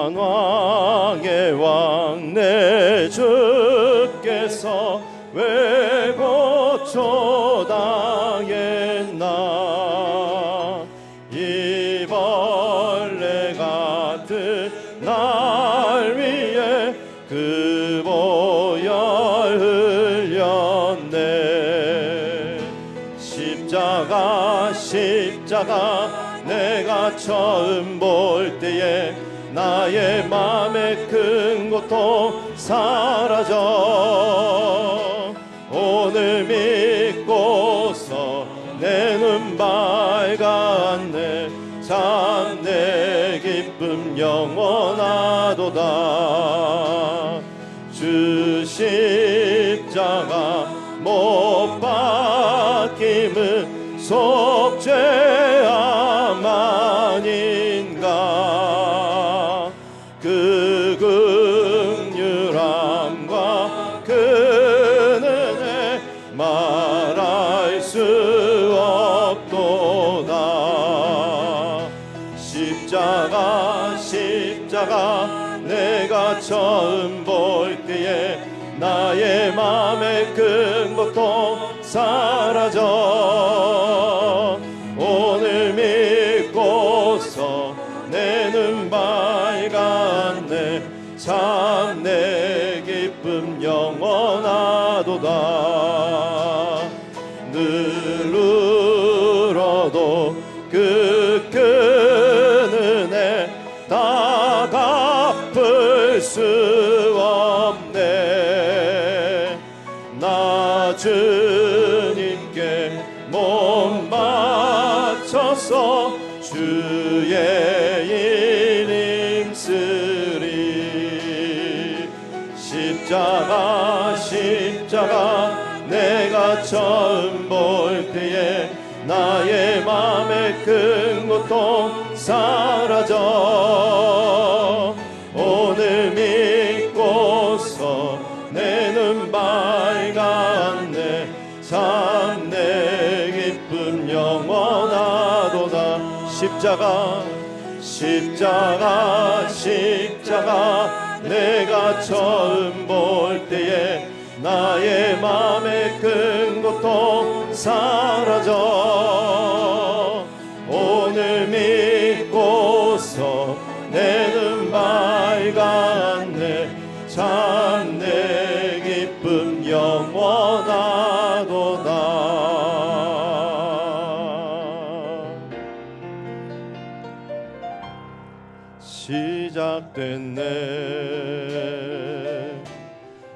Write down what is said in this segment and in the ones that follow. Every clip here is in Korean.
만왕의 왕 내 주께서 왜 고초당했나. 이 벌레 같은 날 위에 그 보혈 흘렸네. 십자가 내가 처음 볼 때에 나의 맘에 큰 고통 사라져. 오늘 믿고서 내 눈 밝았네. 참 내 기쁨 영원하도다. 주 십자가 못 박힘은 속죄함 아닌가. 그 긍휼함과 그 은혜 말할 수 없도다. 십자가 내가 처음 볼 때에 나의 맘에 큰 고통 사라져. 오늘 믿고서 내 눈 밝았네. 참 내 기쁨 영원하도다. 늘 울어도 그 큰 은혜 다 갚을 수 없네. 나 주님께 몸 바쳐서 주의 일 힘쓰리. 십자가 내가 처음 볼 때에 나의 맘에 큰 고통 사라져. 오늘 믿고서 내 눈 밝았네. 참 내 기쁨 영원하도다. 십자가 내가 처음 볼 때에 나의 맘에 큰 고통 사라져. 오늘 믿고서 내 눈 밝았네. 참 내 기쁨 영원하도다. 시작됐네.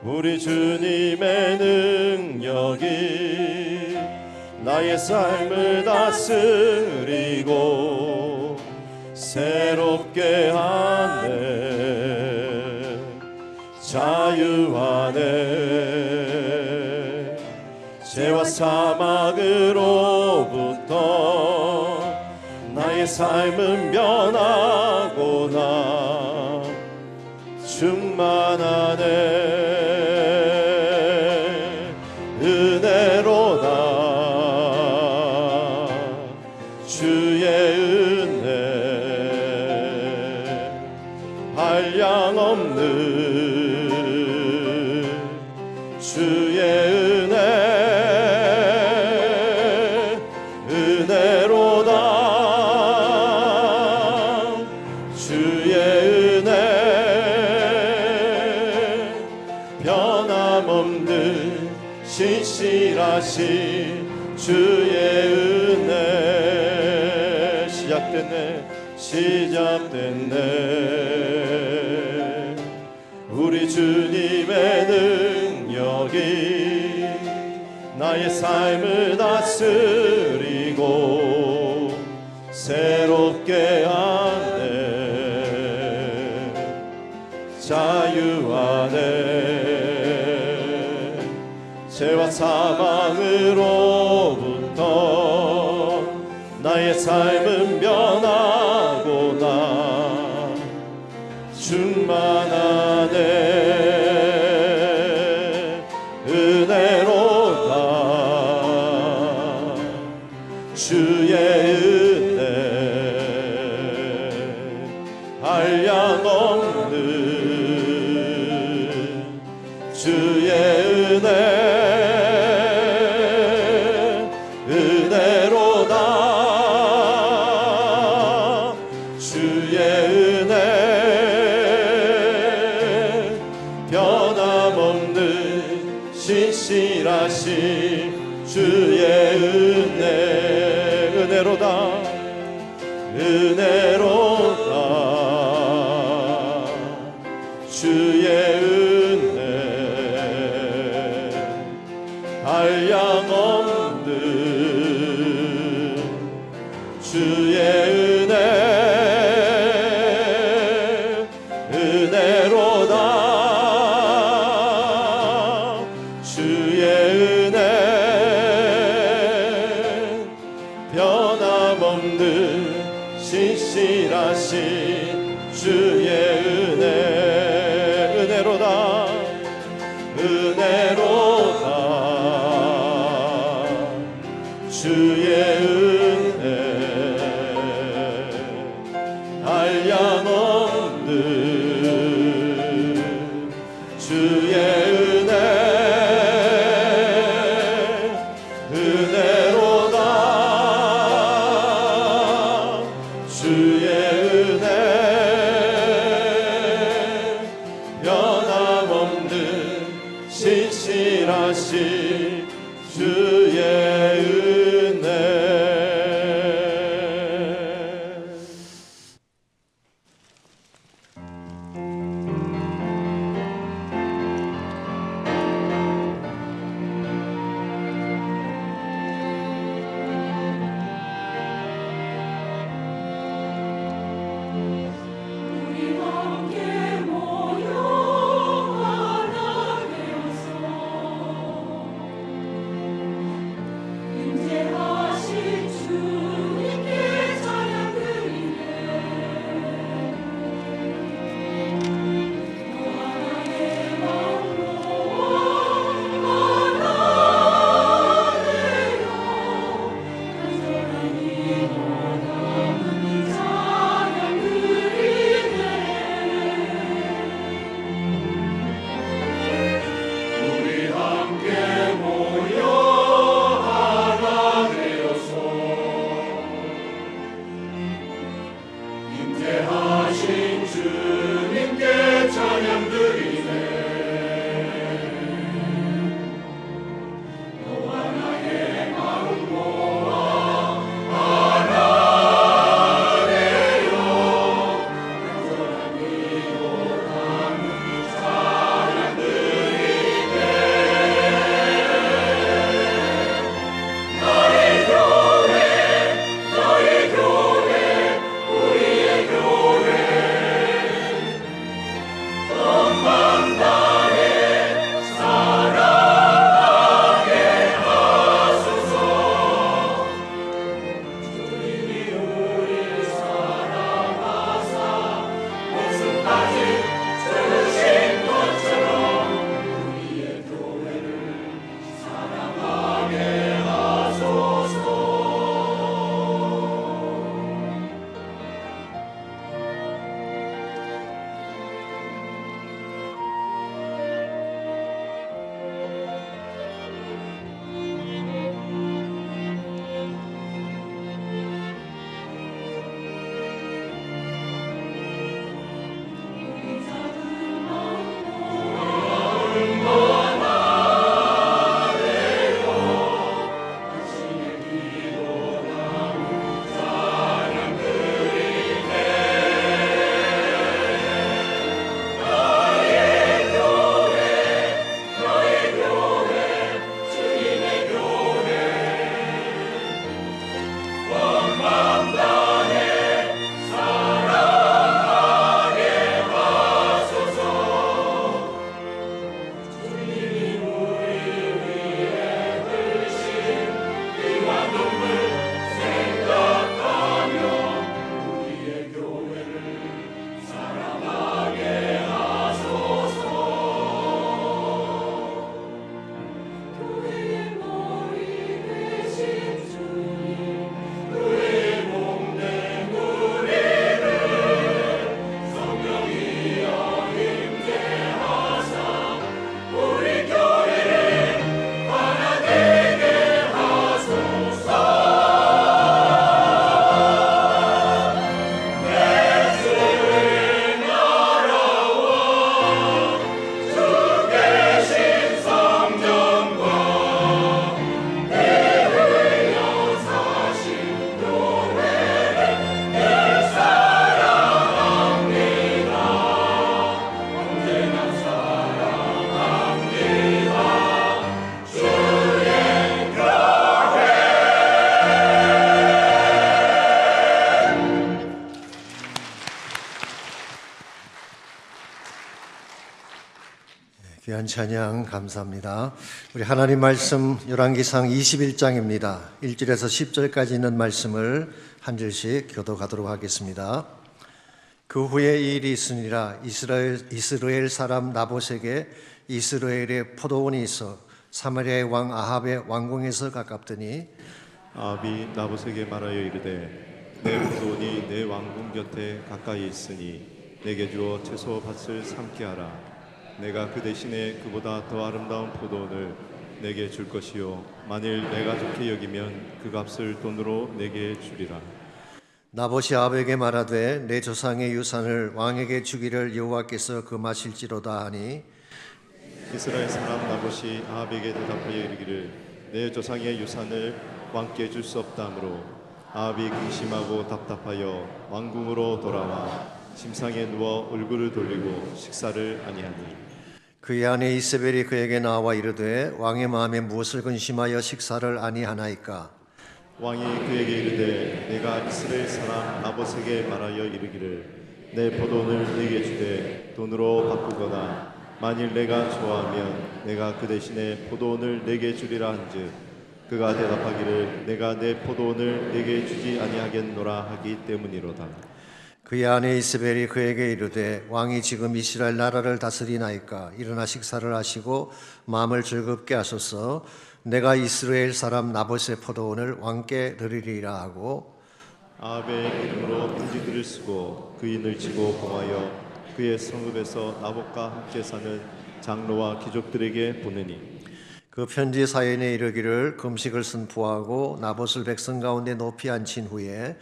우리 주님의 능력이 나의 삶을 다스리고 새롭게 하네. 자유하네. 죄와 사막으로부터 나의 삶은 변하구나. 충만하네. 은혜로다. 주의 은혜 한량없는 주의 은혜로다. 주의 은혜 변함없는 신실하신 주의 은혜. 시작됐네. 우리 주님의 능력이 나의 삶을 다스리고 새롭게 하네. 자유하네. 죄와 사망으로부터 나의 삶은 변하구나. 충만하네. 은혜로다. 주의 은혜 한량 신실하신 주의 은혜로다 은혜로다 주의 은혜 한량없는 주의 은혜 은혜로다 주의 은혜 변함없는 신실하신 주의 은혜 은혜로다 은혜로다 주의 은혜 한량없는 주의 은혜 은혜로다 주의 은혜 변함없는 신실하신 주의 은혜 귀한 찬양 감사합니다. 우리 하나님 말씀 열왕기상 21장입니다. 1절에서 10절까지 있는 말씀을 한 절씩 교독하도록 하겠습니다. 그 후에 이 일이 있으니라. 이스라엘 사람 나봇에게 이스라엘의 포도원이 있어 사마리아의 왕 아합의 왕궁에서 가깝더니 아합이 나봇에게 말하여 이르되 내 포도원이 내 왕궁 곁에 가까이 있으니 내게 주어 채소 밭을 삼게 하라. 내가 그 대신에 그보다 더 아름다운 포도원을 내게 줄 것이요 만일 내가 좋게 여기면 그 값을 돈으로 내게 주리라. 나봇이 아합에게 말하되 내 조상의 유산을 왕에게 주기를 여호와께서 금하실지로다 하니 이스라엘 사람 나봇이 아합에게 대답하여 이르기를 내 조상의 유산을 왕께 줄 수 없다 하므로 아합이 근심하고 답답하여 왕궁으로 돌아와 침상에 누워 얼굴을 돌리고 식사를 아니하니 그의 아내 이세벨이 그에게 나와 이르되 왕의 마음에 무엇을 근심하여 식사를 아니하나이까. 왕이 그에게 이르되 내가 이스라엘 사람 나봇에게 말하여 이르기를 내 포도원을 내게 주되 돈으로 바꾸거나 만일 내가 좋아하면 내가 그 대신에 포도원을 내게 주리라 한즉 그가 대답하기를 내가 내 포도원을 내게 주지 아니하겠노라 하기 때문이로다. 그의 아내 이세벨이 그에게 이르되 왕이 지금 이스라엘 나라를 다스리나이까. 일어나 식사를 하시고 마음을 즐겁게 하소서. 내가 이스라엘 사람 나봇의 포도원을 왕께 드리리라 하고 아합의 이름으로 편지들을 쓰고 그인을 치고 봉하여 그의 성읍에서 나봇과 함께 사는 장로와 귀족들에게 보내니 그 편지 사연에 이르기를 금식을 선포하고 나봇을 백성 가운데 높이 앉힌 후에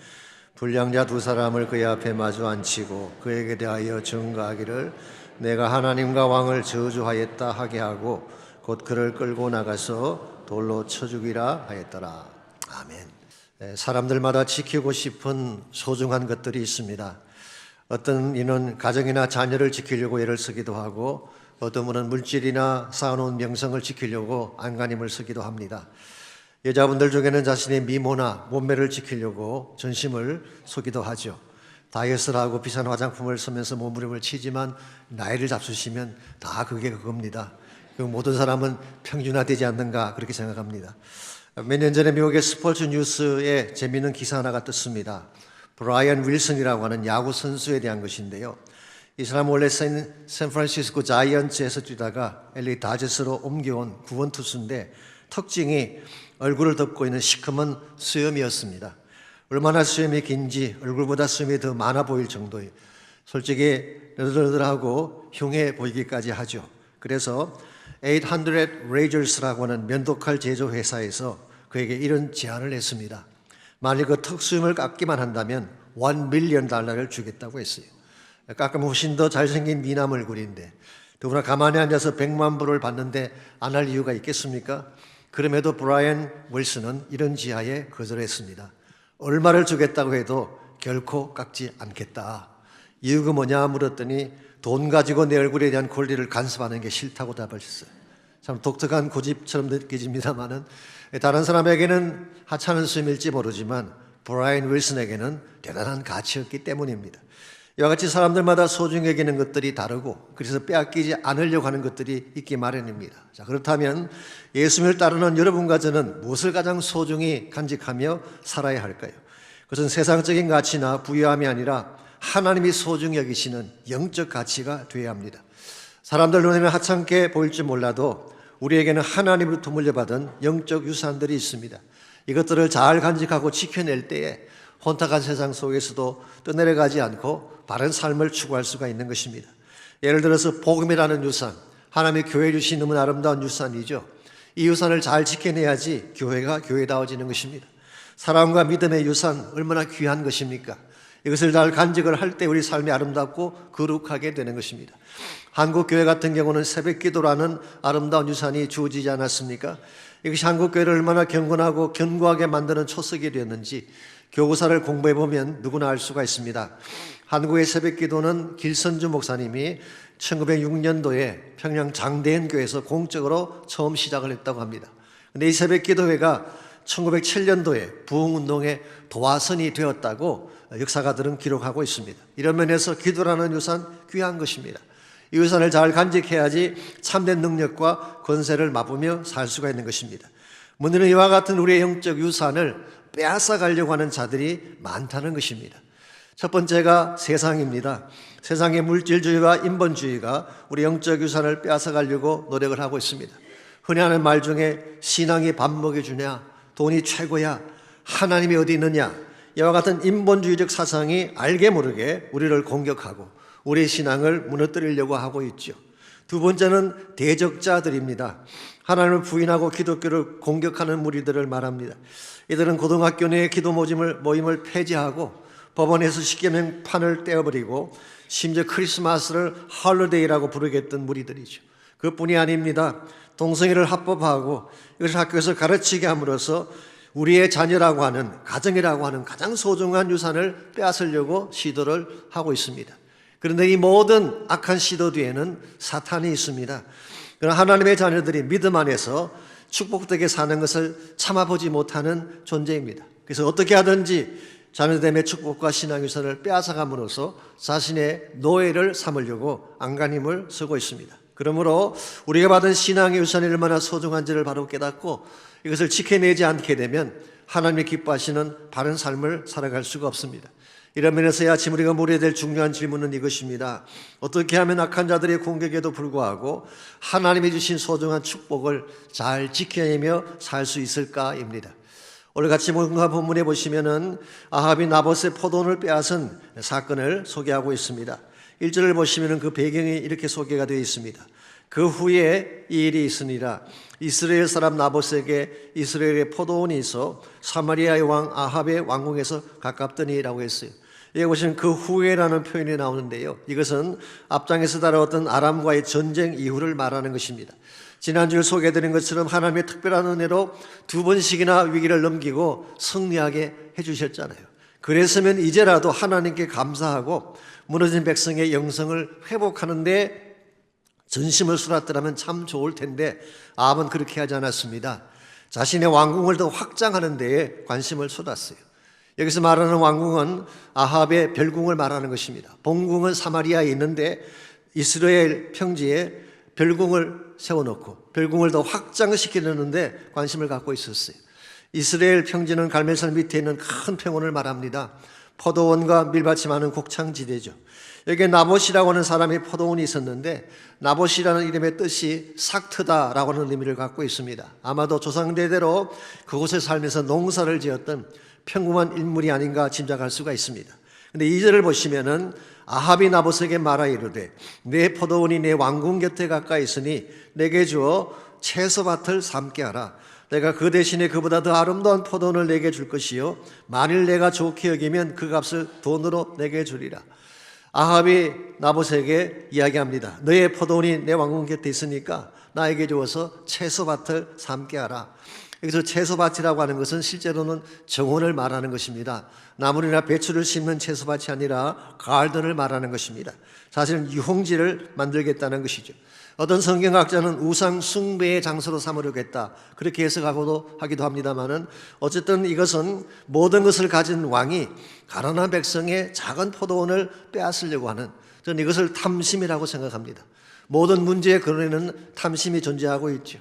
불량자 두 사람을 그의 앞에 마주 앉히고 그에게 대하여 증거하기를 내가 하나님과 왕을 저주하였다 하게 하고 곧 그를 끌고 나가서 돌로 쳐 죽이라 하였더라. 아멘. 사람들마다 지키고 싶은 소중한 것들이 있습니다. 어떤 이는 가정이나 자녀를 지키려고 애를 쓰기도 하고 어떤 분은 물질이나 쌓아놓은 명성을 지키려고 안간힘을 쓰기도 합니다. 여자분들 중에는 자신의 미모나 몸매를 지키려고 전심을 쏘기도 하죠. 다이어트를 하고 비싼 화장품을 쓰면서 몸부림을 치지만 나이를 잡수시면 다 그게 그겁니다. 그 모든 사람은 평준화되지 않는가 그렇게 생각합니다. 몇 년 전에 미국의 스포츠 뉴스에 재미있는 기사 하나가 떴습니다. 브라이언 윌슨이라고 하는 야구 선수에 대한 것인데요. 이 사람은 원래 샌프란시스코 자이언츠에서 뛰다가 LA 다저스로 옮겨온 구원 투수인데 특징이 얼굴을 덮고 있는 시커먼 수염이었습니다. 얼마나 수염이 긴지 얼굴보다 수염이 더 많아 보일 정도예요. 솔직히 너덜너덜하고 흉해 보이기까지 하죠. 그래서 800 Razors라고 하는 면도칼 제조 회사에서 그에게 이런 제안을 했습니다. 만일 그 턱수염을 깎기만 한다면 $1 million 주겠다고 했어요. 깎으면 훨씬 더 잘생긴 미남 얼굴인데 더구나 가만히 앉아서 100만 불을 받는데 안 할 이유가 있겠습니까? 그럼에도 브라이언 윌슨은 이런 지하에 거절했습니다. 얼마를 주겠다고 해도 결코 깎지 않겠다. 이유가 뭐냐 물었더니 돈 가지고 내 얼굴에 대한 권리를 간섭하는 게 싫다고 답하셨어요. 참 독특한 고집처럼 느껴집니다만은 다른 사람에게는 하찮은 수임일지 모르지만 브라이언 윌슨에게는 대단한 가치였기 때문입니다. 이와 같이 사람들마다 소중히 여기는 것들이 다르고 그래서 빼앗기지 않으려고 하는 것들이 있기 마련입니다. 자, 그렇다면 예수님을 따르는 여러분과 저는 무엇을 가장 소중히 간직하며 살아야 할까요? 그것은 세상적인 가치나 부유함이 아니라 하나님이 소중히 여기시는 영적 가치가 되어야 합니다. 사람들 눈에는 하찮게 보일지 몰라도 우리에게는 하나님으로부터 물려받은 영적 유산들이 있습니다. 이것들을 잘 간직하고 지켜낼 때에 혼탁한 세상 속에서도 떠내려가지 않고 바른 삶을 추구할 수가 있는 것입니다. 예를 들어서 복음이라는 유산, 하나님의 교회 주신 너무 아름다운 유산이죠. 이 유산을 잘 지켜내야지 교회가 교회다워지는 것입니다. 사랑과 믿음의 유산 얼마나 귀한 것입니까? 이것을 잘 간직을 할 때 우리 삶이 아름답고 거룩하게 되는 것입니다. 한국교회 같은 경우는 새벽기도라는 아름다운 유산이 주어지지 않았습니까? 이것이 한국교회를 얼마나 경건하고 견고하게 만드는 초석이 되었는지 교구사를 공부해보면 누구나 알 수가 있습니다. 한국의 새벽기도는 길선주 목사님이 1906년도에 평양 장대현교회에서 공적으로 처음 시작을 했다고 합니다. 그런데 이 새벽기도회가 1907년도에 부흥운동의 도화선이 되었다고 역사가들은 기록하고 있습니다. 이런 면에서 기도라는 유산 귀한 것입니다. 이 유산을 잘 간직해야지 참된 능력과 권세를 맛보며 살 수가 있는 것입니다. 문제는 이와 같은 우리의 영적 유산을 빼앗아 가려고 하는 자들이 많다는 것입니다. 첫 번째가 세상입니다. 세상의 물질주의와 인본주의가 우리 영적 유산을 빼앗아 가려고 노력을 하고 있습니다. 흔히 하는 말 중에 신앙이 밥 먹여주냐, 돈이 최고야, 하나님이 어디 있느냐, 이와 같은 인본주의적 사상이 알게 모르게 우리를 공격하고 우리의 신앙을 무너뜨리려고 하고 있죠. 두 번째는 대적자들입니다. 하나님을 부인하고 기독교를 공격하는 무리들을 말합니다. 이들은 고등학교 내 기도 모임을 폐지하고 법원에서 십계명판을 떼어버리고 심지어 크리스마스를 헐리데이라고 부르겠던 무리들이죠. 그뿐이 아닙니다. 동성애를 합법화하고 이것을 학교에서 가르치게 함으로써 우리의 자녀라고 하는, 가정이라고 하는 가장 소중한 유산을 빼앗으려고 시도를 하고 있습니다. 그런데 이 모든 악한 시도 뒤에는 사탄이 있습니다. 그러나 하나님의 자녀들이 믿음 안에서 축복되게 사는 것을 참아보지 못하는 존재입니다. 그래서 어떻게 하든지 자녀됨의 축복과 신앙 유산을 빼앗아감으로써 자신의 노예를 삼으려고 안간힘을 쓰고 있습니다. 그러므로 우리가 받은 신앙의 유산이 얼마나 소중한지를 바로 깨닫고 이것을 지켜내지 않게 되면 하나님이 기뻐하시는 바른 삶을 살아갈 수가 없습니다. 이런 면에서 이 아침 우리가 물어야 될 중요한 질문은 이것입니다. 어떻게 하면 악한 자들의 공격에도 불구하고 하나님이 주신 소중한 축복을 잘 지켜내며 살 수 있을까입니다. 오늘 같이 뭔가 본문에 보시면은 아합이 나봇의 포도원을 빼앗은 사건을 소개하고 있습니다. 1절을 보시면은 그 배경이 이렇게 소개가 되어 있습니다. 그 후에 이 일이 있으니라. 이스라엘 사람 나봇에게 이스라엘의 포도원이 있어 사마리아의 왕 아합의 왕궁에서 가깝더니라고 했어요. 여기 보시면 그 후에라는 표현이 나오는데요. 이것은 앞장에서 다뤄왔던 아람과의 전쟁 이후를 말하는 것입니다. 지난주에 소개해드린 것처럼 하나님의 특별한 은혜로 두 번씩이나 위기를 넘기고 승리하게 해주셨잖아요. 그랬으면 이제라도 하나님께 감사하고 무너진 백성의 영성을 회복하는 데 전심을 쏟았더라면 참 좋을 텐데 아합은 그렇게 하지 않았습니다. 자신의 왕궁을 더 확장하는 데에 관심을 쏟았어요. 여기서 말하는 왕궁은 아합의 별궁을 말하는 것입니다. 본궁은 사마리아에 있는데 이스라엘 평지에 별궁을 세워놓고 별궁을 더 확장시키려는데 관심을 갖고 있었어요. 이스라엘 평지는 갈멜산 밑에 있는 큰 평원을 말합니다. 포도원과 밀밭이 많은 곡창지대죠. 여기에 나봇이라고 하는 사람이 포도원이 있었는데 나봇이라는 이름의 뜻이 삭트다라고 하는 의미를 갖고 있습니다. 아마도 조상대대로 그곳에 살면서 농사를 지었던 평범한 인물이 아닌가 짐작할 수가 있습니다. 근데 2절을 보시면은 아합이 나봇에게 말하 이르되 내 포도원이 내 왕궁 곁에 가까이 있으니 내게 주어 채소밭을 삶게 하라. 내가 그 대신에 그보다 더 아름다운 포도원을 내게 줄 것이요 만일 내가 좋게 여기면 그 값을 돈으로 내게 주리라. 아합이 나봇에게 이야기합니다. 너의 포도원이 내 왕궁 곁에 있으니까 나에게 주어서 채소밭을 삶게 하라. 여기서 채소밭이라고 하는 것은 실제로는 정원을 말하는 것입니다. 나물이나 배추를 심는 채소밭이 아니라 가든을 말하는 것입니다. 사실은 유홍지를 만들겠다는 것이죠. 어떤 성경학자는 우상 숭배의 장소로 삼으려겠다 그렇게 해석하기도 합니다만은 어쨌든 이것은 모든 것을 가진 왕이 가난한 백성의 작은 포도원을 빼앗으려고 하는, 저는 이것을 탐심이라고 생각합니다. 모든 문제의 근원에는 탐심이 존재하고 있죠.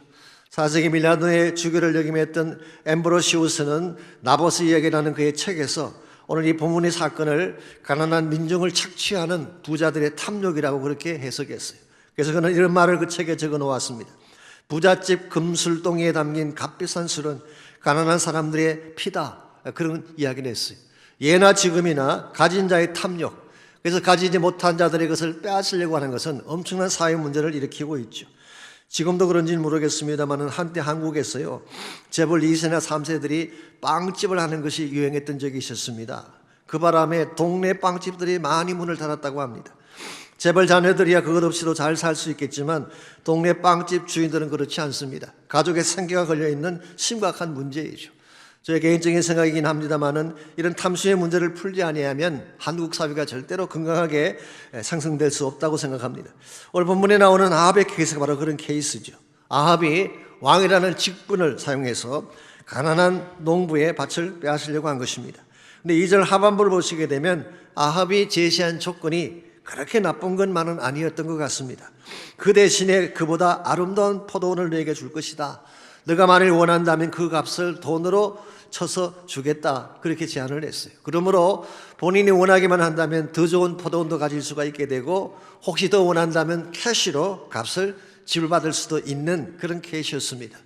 4세기 밀라노의 주교를 역임했던 엠브로시우스는 나봇의 이야기라는 그의 책에서 오늘 이 본문의 사건을 가난한 민중을 착취하는 부자들의 탐욕이라고 그렇게 해석했어요. 그래서 그는 이런 말을 그 책에 적어 놓았습니다. 부잣집 금술동에 담긴 값비싼 술은 가난한 사람들의 피다. 그런 이야기를 했어요. 예나 지금이나 가진 자의 탐욕, 그래서 가지지 못한 자들의 것을 빼앗으려고 하는 것은 엄청난 사회 문제를 일으키고 있죠. 지금도 그런지는 모르겠습니다만 한때 한국에서요 재벌 2세나 3세들이 빵집을 하는 것이 유행했던 적이 있었습니다. 그 바람에 동네 빵집들이 많이 문을 닫았다고 합니다. 재벌 자녀들이야 그것 없이도 잘 살 수 있겠지만 동네 빵집 주인들은 그렇지 않습니다. 가족의 생계가 걸려있는 심각한 문제이죠. 저의 개인적인 생각이긴 합니다만은 이런 탐심의 문제를 풀지 아니하면 한국 사회가 절대로 건강하게 상승될 수 없다고 생각합니다. 오늘 본문에 나오는 아합의 케이스가 바로 그런 케이스죠. 아합이 왕이라는 직분을 사용해서 가난한 농부의 밭을 빼앗으려고 한 것입니다. 근데 2절 하반부를 보시게 되면 아합이 제시한 조건이 그렇게 나쁜 것만은 아니었던 것 같습니다. 그 대신에 그보다 아름다운 포도원을 너에게 줄 것이다. 너가 만일 원한다면 그 값을 돈으로 쳐서 주겠다. 그렇게 제안을 했어요. 그러므로 본인이 원하기만 한다면 더 좋은 포도원도 가질 수가 있게 되고, 혹시 더 원한다면 캐시로 값을 지불받을 수도 있는 그런 케이스였습니다.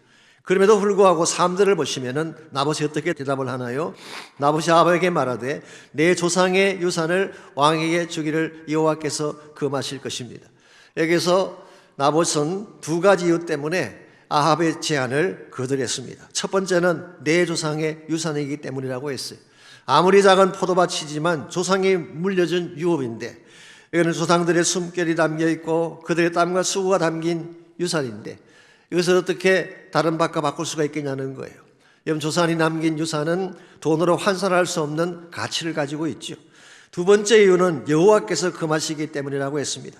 그럼에도 불구하고 삶들을 보시면은 나봇이 어떻게 대답을 하나요? 나봇이 아합에게 말하되 내 조상의 유산을 왕에게 주기를 여호와께서 금하실 것입니다. 여기서 나봇은 두 가지 이유 때문에 아합의 제안을 거절했습니다. 첫 번째는 내 조상의 유산이기 때문이라고 했어요. 아무리 작은 포도밭이지만 조상이 물려준 유업인데, 이거는 조상들의 숨결이 담겨 있고 그들의 땀과 수고가 담긴 유산인데, 이것을 어떻게 다른 밭과 바꿀 수가 있겠냐는 거예요. 여러분, 조상이 남긴 유산은 돈으로 환산할 수 없는 가치를 가지고 있죠. 두 번째 이유는 여호와께서 금하시기 때문이라고 했습니다.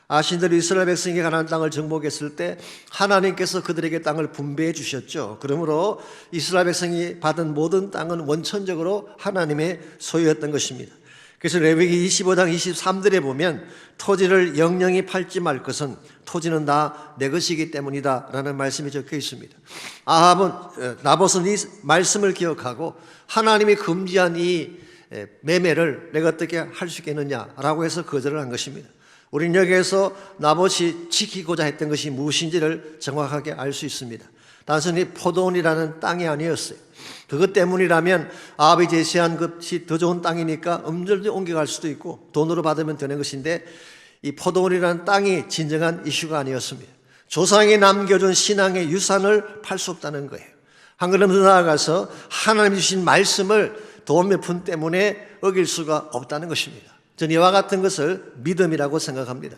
아신대로 이스라엘 백성이 가나안 땅을 정복했을 때 하나님께서 그들에게 땅을 분배해 주셨죠. 그러므로 이스라엘 백성이 받은 모든 땅은 원천적으로 하나님의 소유였던 것입니다. 그래서 레위기 25장 23절에 보면 토지를 영영이 팔지 말 것은 토지는 다 내 것이기 때문이다 라는 말씀이 적혀 있습니다. 나봇은 이 말씀을 기억하고 하나님이 금지한 이 매매를 내가 어떻게 할 수 있겠느냐라고 해서 거절을 한 것입니다. 우리는 여기에서 나봇이 지키고자 했던 것이 무엇인지를 정확하게 알 수 있습니다. 단순히 포도원이라는 땅이 아니었어요. 그것 때문이라면 아합이 제시한 것이 더 좋은 땅이니까 언제든지 옮겨갈 수도 있고 돈으로 받으면 되는 것인데, 이 포도원이라는 땅이 진정한 이슈가 아니었습니다. 조상이 남겨준 신앙의 유산을 팔 수 없다는 거예요. 한 걸음 더 나아가서 하나님이 주신 말씀을 돈 몇 푼 때문에 어길 수가 없다는 것입니다. 저는 이와 같은 것을 믿음이라고 생각합니다.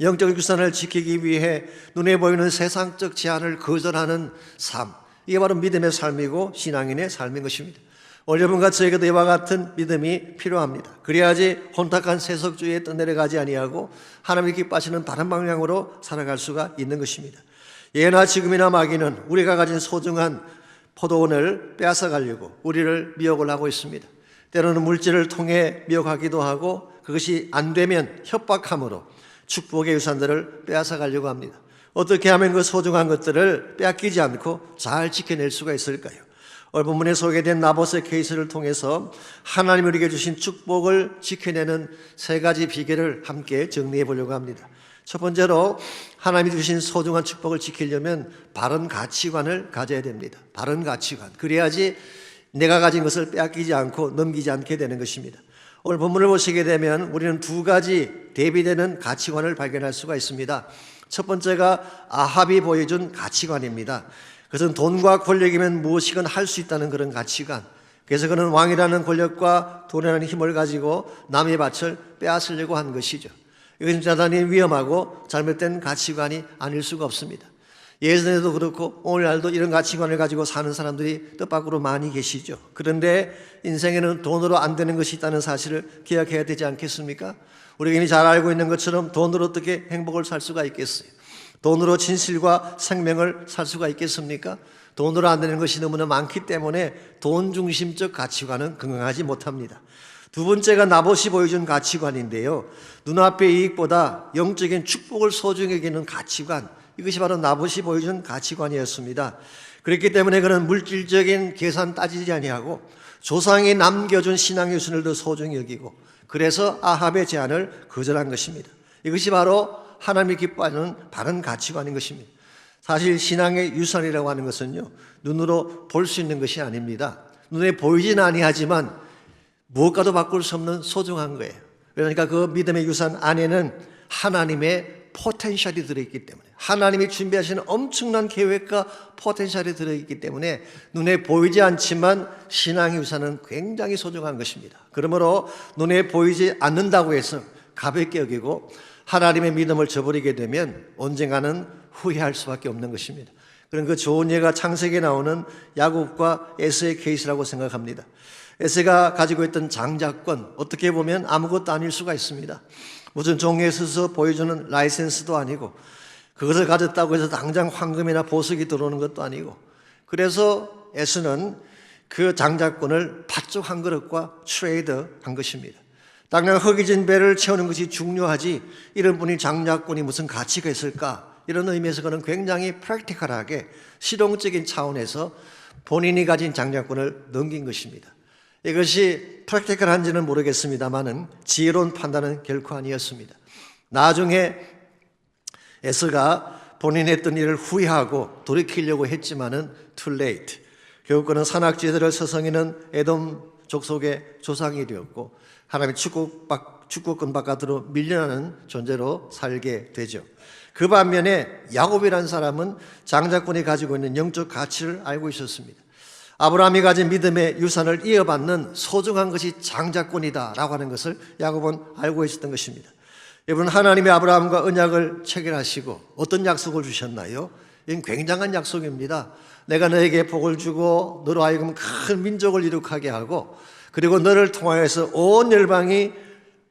영적 유산을 지키기 위해 눈에 보이는 세상적 제한을 거절하는 삶, 이게 바로 믿음의 삶이고 신앙인의 삶인 것입니다. 오늘 여러분과 저에게도 이와 같은 믿음이 필요합니다. 그래야지 혼탁한 세속주의에 떠내려가지 아니하고 하나님이 기뻐하시는 다른 방향으로 살아갈 수가 있는 것입니다. 예나 지금이나 마귀는 우리가 가진 소중한 포도원을 빼앗아 가려고 우리를 미혹을 하고 있습니다. 때로는 물질을 통해 미혹하기도 하고, 그것이 안 되면 협박함으로 축복의 유산들을 빼앗아 가려고 합니다. 어떻게 하면 그 소중한 것들을 빼앗기지 않고 잘 지켜낼 수가 있을까요? 오늘 본문에 소개된 나봇의 케이스를 통해서 하나님이 우리에게 주신 축복을 지켜내는 세 가지 비결을 함께 정리해 보려고 합니다. 첫 번째로, 하나님이 주신 소중한 축복을 지키려면 바른 가치관을 가져야 됩니다. 바른 가치관. 그래야지 내가 가진 것을 빼앗기지 않고 넘기지 않게 되는 것입니다. 오늘 본문을 보시게 되면 우리는 두 가지 대비되는 가치관을 발견할 수가 있습니다. 첫 번째가 아합이 보여준 가치관입니다. 그것은 돈과 권력이면 무엇이건 할 수 있다는 그런 가치관. 그래서 그는 왕이라는 권력과 돈이라는 힘을 가지고 남의 밭을 빼앗으려고 한 것이죠. 이것은 대단히 위험하고 잘못된 가치관이 아닐 수가 없습니다. 예전에도 그렇고 오늘날도 이런 가치관을 가지고 사는 사람들이 뜻밖으로 많이 계시죠. 그런데 인생에는 돈으로 안 되는 것이 있다는 사실을 기억해야 되지 않겠습니까? 우리가 이미 잘 알고 있는 것처럼 돈으로 어떻게 행복을 살 수가 있겠어요? 돈으로 진실과 생명을 살 수가 있겠습니까? 돈으로 안 되는 것이 너무나 많기 때문에 돈 중심적 가치관은 건강하지 못합니다. 두 번째가 나봇이 보여준 가치관인데요, 눈앞의 이익보다 영적인 축복을 소중히 여기는 가치관, 이것이 바로 나봇이 보여준 가치관이었습니다. 그렇기 때문에 그는 물질적인 계산 따지지 아니하고 조상이 남겨준 신앙의 유산을 더 소중히 여기고, 그래서 아합의 제안을 거절한 것입니다. 이것이 바로 하나님이 기뻐하는 바른 가치관인 것입니다. 사실 신앙의 유산이라고 하는 것은요, 눈으로 볼 수 있는 것이 아닙니다. 눈에 보이지는 아니하지만 무엇과도 바꿀 수 없는 소중한 거예요. 그러니까 그 믿음의 유산 안에는 하나님의 포텐셜이 들어있기 때문에, 하나님이 준비하시는 엄청난 계획과 포텐셜이 들어있기 때문에 눈에 보이지 않지만 신앙의 유산은 굉장히 소중한 것입니다. 그러므로 눈에 보이지 않는다고 해서 가볍게 여기고 하나님의 믿음을 저버리게 되면 언젠가는 후회할 수밖에 없는 것입니다. 그런 그 좋은 예가 창세기에 나오는 야곱과 에서의 케이스라고 생각합니다. 에서가 가지고 있던 장자권, 어떻게 보면 아무것도 아닐 수가 있습니다. 무슨 종이에 써서 보여주는 라이센스도 아니고, 그것을 가졌다고 해서 당장 황금이나 보석이 들어오는 것도 아니고, 그래서 에서는 그 장자권을 팥죽 한 그릇과 트레이드 한 것입니다. 당장 허기진 배를 채우는 것이 중요하지 이런 분이 장자권이 무슨 가치가 있을까? 이런 의미에서 그는 굉장히 프랙티컬하게 실용적인 차원에서 본인이 가진 장자권을 넘긴 것입니다. 이것이 프랙티컬한지는 모르겠습니다만은 지혜로운 판단은 결코 아니었습니다. 나중에 에스가 본인이 했던 일을 후회하고 돌이키려고 했지만은 too late. 결국 그는 산악지대를 서성이는 에돔 족속의 조상이 되었고 하나님의 축복권 바깥으로 밀려나는 존재로 살게 되죠. 그 반면에 야곱이라는 사람은 장자권이 가지고 있는 영적 가치를 알고 있었습니다. 아브라함이 가진 믿음의 유산을 이어받는 소중한 것이 장자권이다라고 하는 것을 야곱은 알고 있었던 것입니다. 여러분, 하나님이 아브라함과 언약을 체결하시고 어떤 약속을 주셨나요? 이건 굉장한 약속입니다. 내가 너에게 복을 주고 너로 하여금 큰 민족을 이룩하게 하고 그리고 너를 통하여서 온 열방이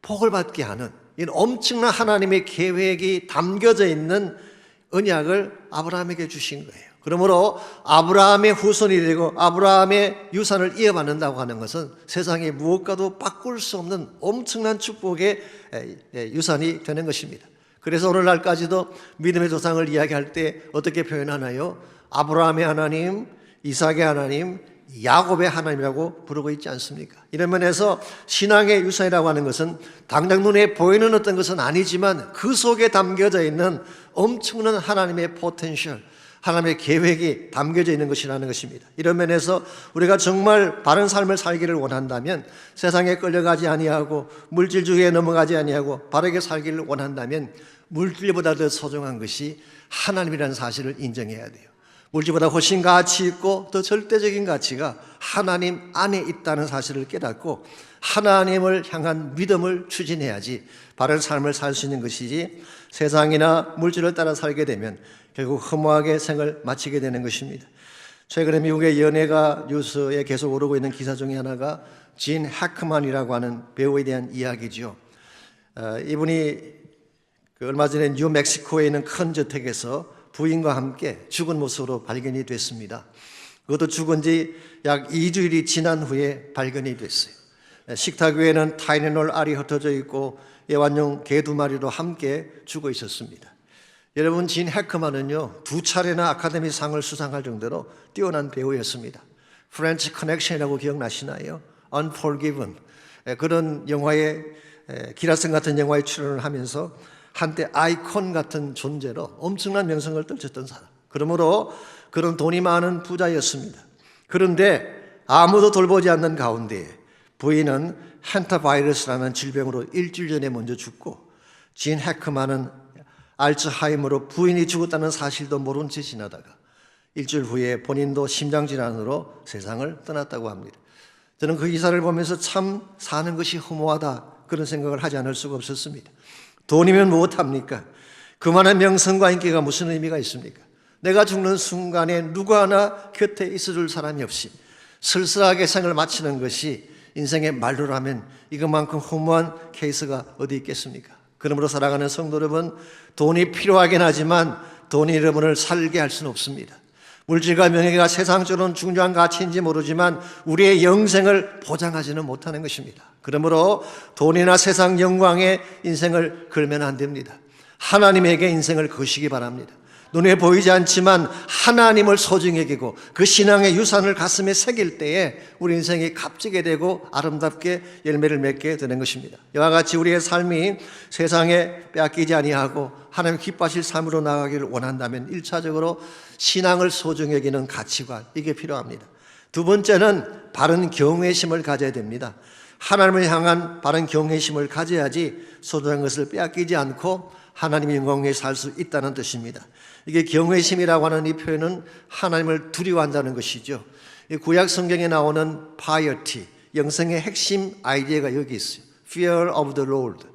복을 받게 하는 이런 엄청난 하나님의 계획이 담겨져 있는 언약을 아브라함에게 주신 거예요. 그러므로 아브라함의 후손이 되고 아브라함의 유산을 이어받는다고 하는 것은 세상에 무엇과도 바꿀 수 없는 엄청난 축복의 유산이 되는 것입니다. 그래서 오늘날까지도 믿음의 조상을 이야기할 때 어떻게 표현하나요? 아브라함의 하나님, 이삭의 하나님, 야곱의 하나님이라고 부르고 있지 않습니까? 이런 면에서 신앙의 유산이라고 하는 것은 당장 눈에 보이는 어떤 것은 아니지만 그 속에 담겨져 있는 엄청난 하나님의 포텐셜, 하나님의 계획이 담겨져 있는 것이라는 것입니다. 이런 면에서 우리가 정말 바른 삶을 살기를 원한다면, 세상에 끌려가지 아니하고 물질주의에 넘어가지 아니하고 바르게 살기를 원한다면 물질보다 더 소중한 것이 하나님이라는 사실을 인정해야 돼요. 물질보다 훨씬 가치 있고 더 절대적인 가치가 하나님 안에 있다는 사실을 깨닫고 하나님을 향한 믿음을 추진해야지 바른 삶을 살 수 있는 것이지, 세상이나 물질을 따라 살게 되면 결국 허무하게 생을 마치게 되는 것입니다. 최근에 미국의 연예가 뉴스에 계속 오르고 있는 기사 중에 하나가 진 해크만이라고 하는 배우에 대한 이야기죠. 이분이 얼마 전에 뉴멕시코에 있는 큰 저택에서 부인과 함께 죽은 모습으로 발견이 됐습니다. 그것도 죽은 지 약 2주일이 지난 후에 발견이 됐어요. 식탁 위에는 타이레놀 알이 흩어져 있고 애완용 개 2마리도 함께 죽어 있었습니다. 여러분, 진 해크만은요 2차례나 아카데미 상을 수상할 정도로 뛰어난 배우였습니다. 프렌치 커넥션이라고 기억나시나요? Unforgiven, 그런 영화에, 기라성 같은 영화에 출연을 하면서 한때 아이콘 같은 존재로 엄청난 명성을 떨쳤던 사람, 그러므로 그런 돈이 많은 부자였습니다. 그런데 아무도 돌보지 않는 가운데 부인은 한타바이러스라는 질병으로 일주일 전에 먼저 죽고, 진 해크만은 알츠하이머로 부인이 죽었다는 사실도 모른 채 지나다가 일주일 후에 본인도 심장질환으로 세상을 떠났다고 합니다. 저는 그 기사를 보면서 참 사는 것이 허무하다, 그런 생각을 하지 않을 수가 없었습니다. 돈이면 무엇합니까? 그만한 명성과 인기가 무슨 의미가 있습니까? 내가 죽는 순간에 누구 하나 곁에 있어줄 사람이 없이 쓸쓸하게 생을 마치는 것이 인생의 말로라면 이것만큼 허무한 케이스가 어디 있겠습니까? 그러므로 사랑하는 성도 여러분, 돈이 필요하긴 하지만 돈이 여러분을 살게 할 수는 없습니다. 물질과 명예가 세상적으로는 중요한 가치인지 모르지만 우리의 영생을 보장하지는 못하는 것입니다. 그러므로 돈이나 세상 영광에 인생을 걸면 안 됩니다. 하나님에게 인생을 거시기 바랍니다. 눈에 보이지 않지만 하나님을 소중히 여기고 그 신앙의 유산을 가슴에 새길 때에 우리 인생이 값지게 되고 아름답게 열매를 맺게 되는 것입니다. 이와 같이 우리의 삶이 세상에 빼앗기지 아니하고 하나님 기뻐하실 삶으로 나가기를 원한다면 1차적으로 신앙을 소중히 여기는 가치관, 이게 필요합니다. 두 번째는 바른 경외심을 가져야 됩니다. 하나님을 향한 바른 경외심을 가져야지 소중한 것을 빼앗기지 않고 하나님의 영광 위에 살 수 있다는 뜻입니다. 이게 경외심이라고 하는 이 표현은 하나님을 두려워한다는 것이죠. 구약 성경에 나오는 piety, 영성의 핵심 아이디어가 여기 있어요. Fear of the Lord.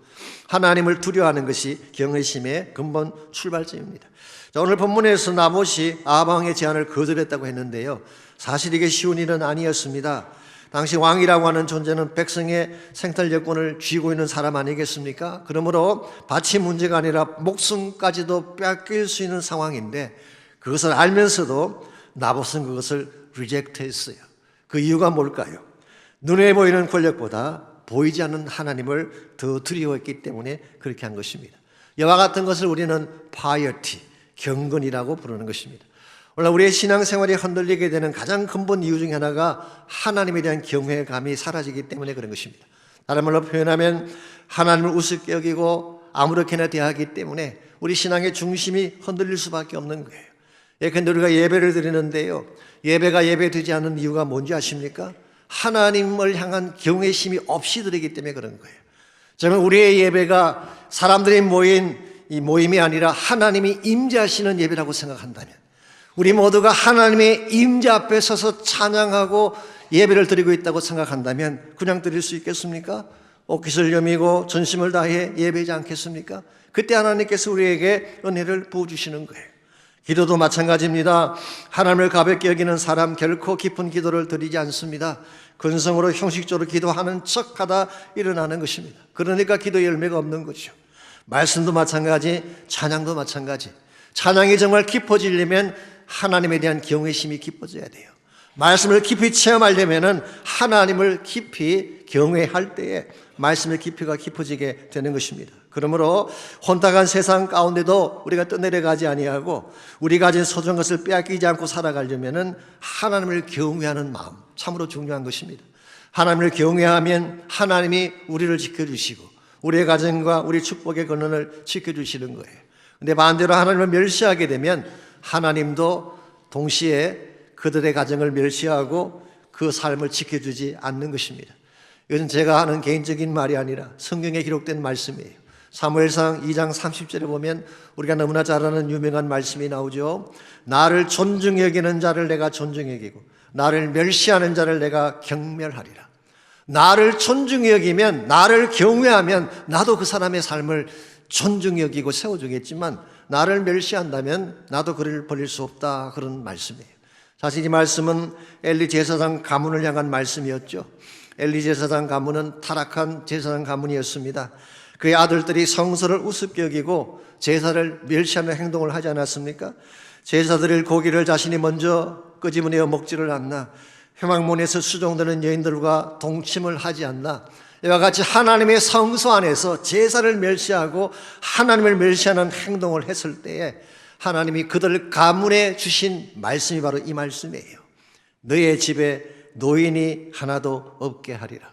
하나님을 두려워하는 것이 경외심의 근본 출발점입니다. 자, 오늘 본문에서 나봇이 아방의 제안을 거절했다고 했는데요, 사실 이게 쉬운 일은 아니었습니다. 당시 왕이라고 하는 존재는 백성의 생탈 여건을 쥐고 있는 사람 아니겠습니까? 그러므로 밭이 문제가 아니라 목숨까지도 뺏길 수 있는 상황인데 그것을 알면서도 나봇은 그것을 리젝트했어요. 그 이유가 뭘까요? 눈에 보이는 권력보다 보이지 않는 하나님을 더 두려워했기 때문에 그렇게 한 것입니다. 이와 같은 것을 우리는 piety, 경건이라고 부르는 것입니다. 오늘 우리의 신앙생활이 흔들리게 되는 가장 근본 이유 중에 하나가 하나님에 대한 경외감이 사라지기 때문에 그런 것입니다. 다른 말로 표현하면 하나님을 우습게 여기고 아무렇게나 대하기 때문에 우리 신앙의 중심이 흔들릴 수밖에 없는 거예요. 예컨대 우리가 예배를 드리는데요, 예배가 예배되지 않는 이유가 뭔지 아십니까? 하나님을 향한 경외심이 없이 드리기 때문에 그런 거예요. 저는 우리의 예배가 사람들이 모인 이 모임이 아니라 하나님이 임재하시는 예배라고 생각한다면, 우리 모두가 하나님의 임재 앞에 서서 찬양하고 예배를 드리고 있다고 생각한다면 그냥 드릴 수 있겠습니까? 옷깃을 여미고 전심을 다해 예배하지 않겠습니까? 그때 하나님께서 우리에게 은혜를 부어주시는 거예요. 기도도 마찬가지입니다. 하나님을 가볍게 여기는 사람 결코 깊은 기도를 드리지 않습니다. 근성으로 형식적으로 기도하는 척하다 일어나는 것입니다. 그러니까 기도 열매가 없는 거죠. 말씀도 마찬가지, 찬양도 마찬가지. 찬양이 정말 깊어지려면 하나님에 대한 경외심이 깊어져야 돼요. 말씀을 깊이 체험하려면 하나님을 깊이 경외할 때에 말씀의 깊이가 깊어지게 되는 것입니다. 그러므로 혼탁한 세상 가운데도 우리가 떠내려가지 아니하고 우리 가진 소중한 것을 빼앗기지 않고 살아가려면 하나님을 경외하는 마음, 참으로 중요한 것입니다. 하나님을 경외하면 하나님이 우리를 지켜주시고 우리의 가정과 우리 축복의 근원을 지켜주시는 거예요. 근데 반대로 하나님을 멸시하게 되면 하나님도 동시에 그들의 가정을 멸시하고 그 삶을 지켜주지 않는 것입니다. 이것은 제가 하는 개인적인 말이 아니라 성경에 기록된 말씀이에요. 사무엘상 2장 30절에 보면 우리가 너무나 잘 아는 유명한 말씀이 나오죠. 나를 존중히 여기는 자를 내가 존중히 여기고 나를 멸시하는 자를 내가 경멸하리라. 나를 존중히 여기면, 나를 경외하면 나도 그 사람의 삶을 존중히 여기고 세워주겠지만 나를 멸시한다면 나도 그를 버릴 수 없다, 그런 말씀이에요. 사실 이 말씀은 엘리 제사장 가문을 향한 말씀이었죠. 엘리 제사장 가문은 타락한 제사장 가문이었습니다. 그의 아들들이 성소를 우습게 여기고 제사를 멸시하는 행동을 하지 않았습니까? 제사드릴 고기를 자신이 먼저 끄집어내어 먹지를 않나, 회막문에서 수종되는 여인들과 동침을 하지 않나, 이와 같이 하나님의 성소 안에서 제사를 멸시하고 하나님을 멸시하는 행동을 했을 때에 하나님이 그들 가문에 주신 말씀이 바로 이 말씀이에요. 너의 집에 노인이 하나도 없게 하리라.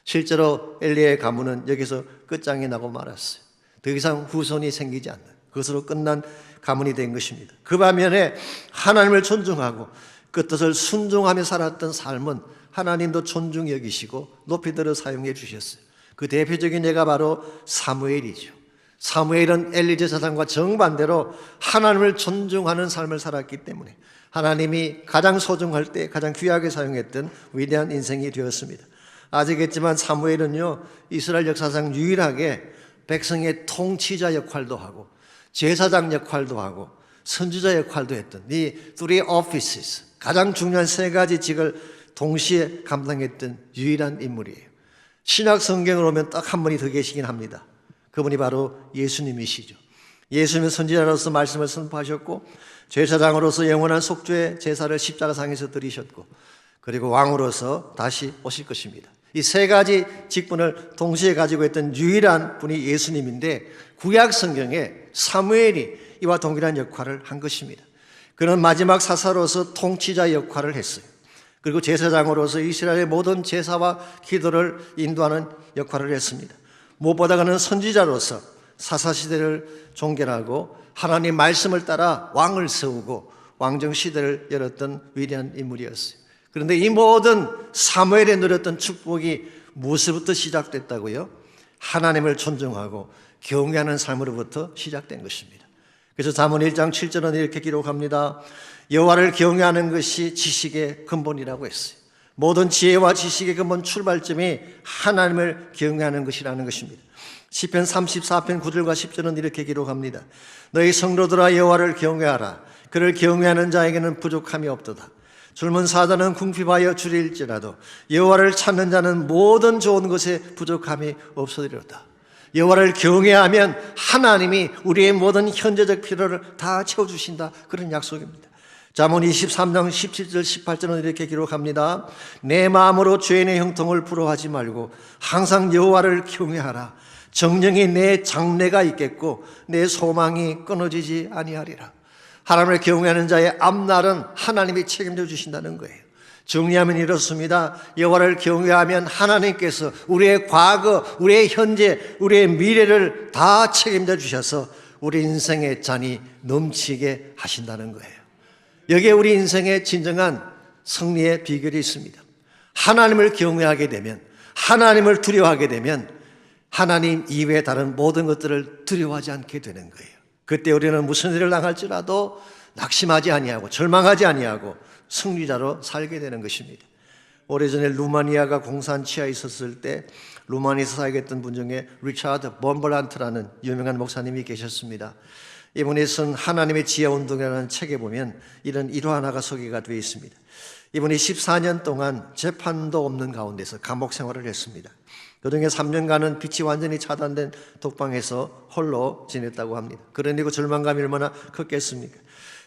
실제로 엘리의 가문은 여기서 끝장이 나고 말았어요. 더 이상 후손이 생기지 않는 그것으로 끝난 가문이 된 것입니다. 그 반면에 하나님을 존중하고 그 뜻을 순종하며 살았던 삶은 하나님도 존중히 여기시고 높이 들어 사용해 주셨어요. 그 대표적인 예가 바로 사무엘이죠. 사무엘은 엘리 제사장과 정반대로 하나님을 존중하는 삶을 살았기 때문에 하나님이 가장 소중할 때 가장 귀하게 사용했던 위대한 인생이 되었습니다. 아시겠지만 사무엘은요, 이스라엘 역사상 유일하게 백성의 통치자 역할도 하고 제사장 역할도 하고 선지자 역할도 했던 이 three offices, 가장 중요한 세 가지 직을 동시에 감당했던 유일한 인물이에요. 신약 성경을 보면 딱 한 분이 더 계시긴 합니다. 그분이 바로 예수님이시죠. 예수님은 선지자로서 말씀을 선포하셨고 제사장으로서 영원한 속죄의 제사를 십자가상에서 드리셨고 그리고 왕으로서 다시 오실 것입니다. 이 세 가지 직분을 동시에 가지고 있던 유일한 분이 예수님인데 구약 성경에 사무엘이 이와 동일한 역할을 한 것입니다. 그는 마지막 사사로서 통치자 역할을 했어요. 그리고 제사장으로서 이스라엘의 모든 제사와 기도를 인도하는 역할을 했습니다. 무엇보다 그는 선지자로서 사사시대를 종결하고 하나님 말씀을 따라 왕을 세우고 왕정시대를 열었던 위대한 인물이었어요. 그런데 이 모든 사무엘에 누렸던 축복이 무엇으로부터 시작됐다고요? 하나님을 존중하고 경외하는 삶으로부터 시작된 것입니다. 그래서 잠언 1장 7절은 이렇게 기록합니다. 여호와를 경외하는 것이 지식의 근본이라고 했어요. 모든 지혜와 지식의 근본 출발점이 하나님을 경외하는 것이라는 것입니다. 시편 34편 9절과 10절은 이렇게 기록합니다. 너희 성도들아 여호와를 경외하라. 그를 경외하는 자에게는 부족함이 없도다. 젊은 사자는 궁핍하여 줄일지라도 여호와를 찾는 자는 모든 좋은 것에 부족함이 없으리로다. 여호와를 경외하면 하나님이 우리의 모든 현재적 필요를 다 채워주신다, 그런 약속입니다. 잠언 23장 17절 18절은 이렇게 기록합니다. 내 마음으로 죄인의 형통을 부러워하지 말고 항상 여호와를 경외하라. 정령이 내 장래가 있겠고 내 소망이 끊어지지 아니하리라. 하나님을 경외하는 자의 앞날은 하나님이 책임져 주신다는 거예요. 정리하면 이렇습니다. 여호와를 경외하면 하나님께서 우리의 과거, 우리의 현재, 우리의 미래를 다 책임져 주셔서 우리 인생의 잔이 넘치게 하신다는 거예요. 여기에 우리 인생의 진정한 승리의 비결이 있습니다. 하나님을 경외하게 되면, 하나님을 두려워하게 되면 하나님 이외의 다른 모든 것들을 두려워하지 않게 되는 거예요. 그때 우리는 무슨 일을 당할지라도 낙심하지 아니하고 절망하지 아니하고 승리자로 살게 되는 것입니다. 오래전에 루마니아가 공산 치하에 있었을 때 루마니아에서 사역했던 분 중에 리차드 범벌란트라는 유명한 목사님이 계셨습니다. 이분이 쓴 하나님의 지혜운동이라는 책에 보면 이런 일화 하나가 소개가 되어 있습니다. 이분이 14년 동안 재판도 없는 가운데서 감옥 생활을 했습니다. 그중에 3년간은 빛이 완전히 차단된 독방에서 홀로 지냈다고 합니다. 그러니 그 절망감이 얼마나 컸겠습니까?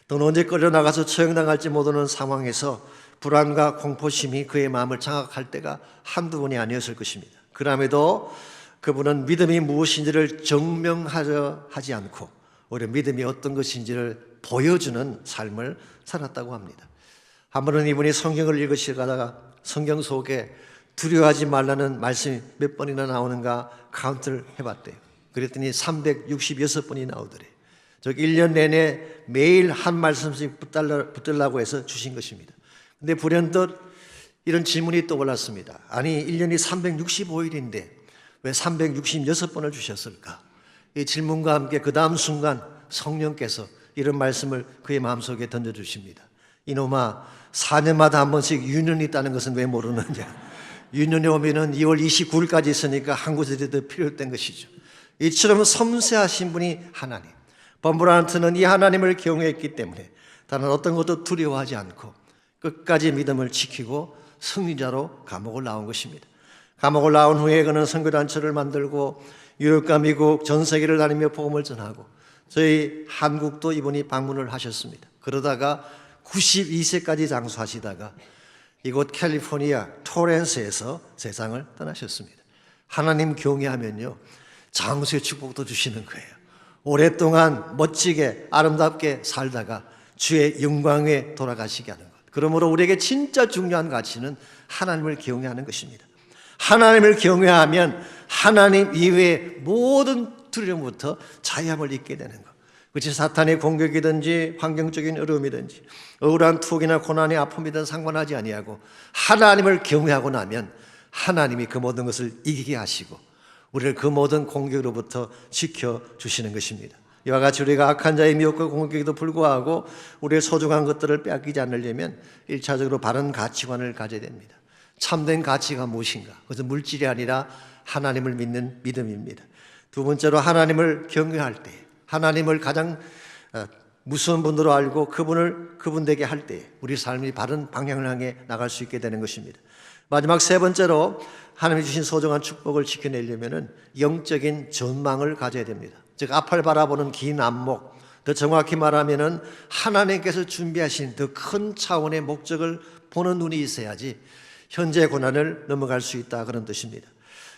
또 언제 끌려나가서 처형당할지 모르는 상황에서 불안과 공포심이 그의 마음을 장악할 때가 한두 번이 아니었을 것입니다. 그럼에도 그분은 믿음이 무엇인지를 증명하려 하지 않고 오히려 믿음이 어떤 것인지를 보여주는 삶을 살았다고 합니다. 한 번은 이분이 성경을 읽으시다가 성경 속에 두려워하지 말라는 말씀이 몇 번이나 나오는가 카운트를 해봤대요. 그랬더니 366번이 나오더래요. 즉 1년 내내 매일 한 말씀씩 붙들라고 해서 주신 것입니다. 근데 불현듯 이런 질문이 떠올랐습니다. 아니 1년이 365일인데 왜 366번을 주셨을까? 이 질문과 함께 그 다음 순간 성령께서 이런 말씀을 그의 마음속에 던져주십니다. 이놈아, 4년마다 한 번씩 유년이 있다는 것은 왜 모르느냐? 유년이 오면은 2월 29일까지 있으니까 한 곳에 더 필요했던 것이죠. 이처럼 섬세하신 분이 하나님. 범브란트는 이 하나님을 경외했기 때문에 다른 어떤 것도 두려워하지 않고 끝까지 믿음을 지키고 승리자로 감옥을 나온 것입니다. 감옥을 나온 후에 그는 선교단체를 만들고 유럽과 미국 전 세계를 다니며 복음을 전하고 저희 한국도 이분이 방문을 하셨습니다. 그러다가 92세까지 장수하시다가 이곳 캘리포니아 토렌스에서 세상을 떠나셨습니다. 하나님 경외하면요 장수의 축복도 주시는 거예요. 오랫동안 멋지게 아름답게 살다가 주의 영광에 돌아가시게 하는 것. 그러므로 우리에게 진짜 중요한 가치는 하나님을 경외하는 것입니다. 하나님을 경외하면 하나님 이외의 모든 두려움부터 자유함을 잊게 되는 것. 그것이 사탄의 공격이든지 환경적인 어려움이든지 억울한 투옥이나 고난의 아픔이든 상관하지 아니하고 하나님을 경외하고 나면 하나님이 그 모든 것을 이기게 하시고 우리를 그 모든 공격으로부터 지켜주시는 것입니다. 이와 같이 우리가 악한 자의 미혹과 공격에도 불구하고 우리의 소중한 것들을 빼앗기지 않으려면 1차적으로 바른 가치관을 가져야 됩니다. 참된 가치가 무엇인가? 그것은 물질이 아니라 하나님을 믿는 믿음입니다. 두 번째로 하나님을 경외할 때 하나님을 가장 무서운 분으로 알고 그분 되게 할 때 우리 삶이 바른 방향을 향해 나갈 수 있게 되는 것입니다. 마지막 세 번째로 하나님이 주신 소중한 축복을 지켜내려면 영적인 전망을 가져야 됩니다. 즉 앞을 바라보는 긴 안목, 더 정확히 말하면 하나님께서 준비하신 더 큰 차원의 목적을 보는 눈이 있어야지 현재 고난을 넘어갈 수 있다 그런 뜻입니다.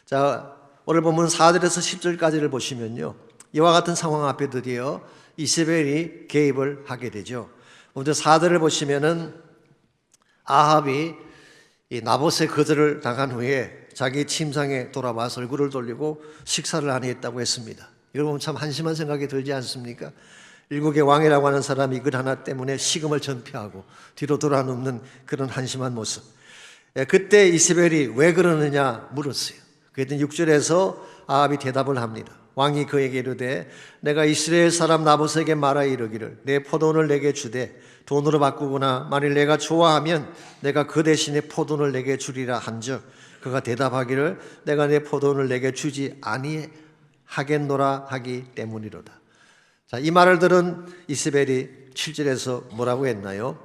자, 오늘 본문 4절에서 10절까지를 보시면요 이와 같은 상황 앞에 드디어 이세벨이 개입을 하게 되죠. 먼저 4절을 보시면은 아합이 이 나봇의 거절을 당한 후에 자기 침상에 돌아와서 얼굴을 돌리고 식사를 아니했다고 했습니다. 이걸 보면 참 한심한 생각이 들지 않습니까? 일국의 왕이라고 하는 사람이 그 하나 때문에 식음을 전폐하고 뒤로 돌아눕는 그런 한심한 모습. 그때 이세벨이 왜 그러느냐 물었어요. 그랬더니 6절에서 아합이 대답을 합니다. 왕이 그에게 이르되 내가 이스라엘 사람 나봇에게 말하 이르기를 내 포도원을 내게 주되 돈으로 바꾸거나 만일 내가 좋아하면 내가 그 대신에 포도원을 내게 주리라 한즉 그가 대답하기를 내가 내 포도원을 내게 주지 아니하겠노라 하기 때문이로다. 자, 이 말을 들은 이세벨이 7절에서 뭐라고 했나요?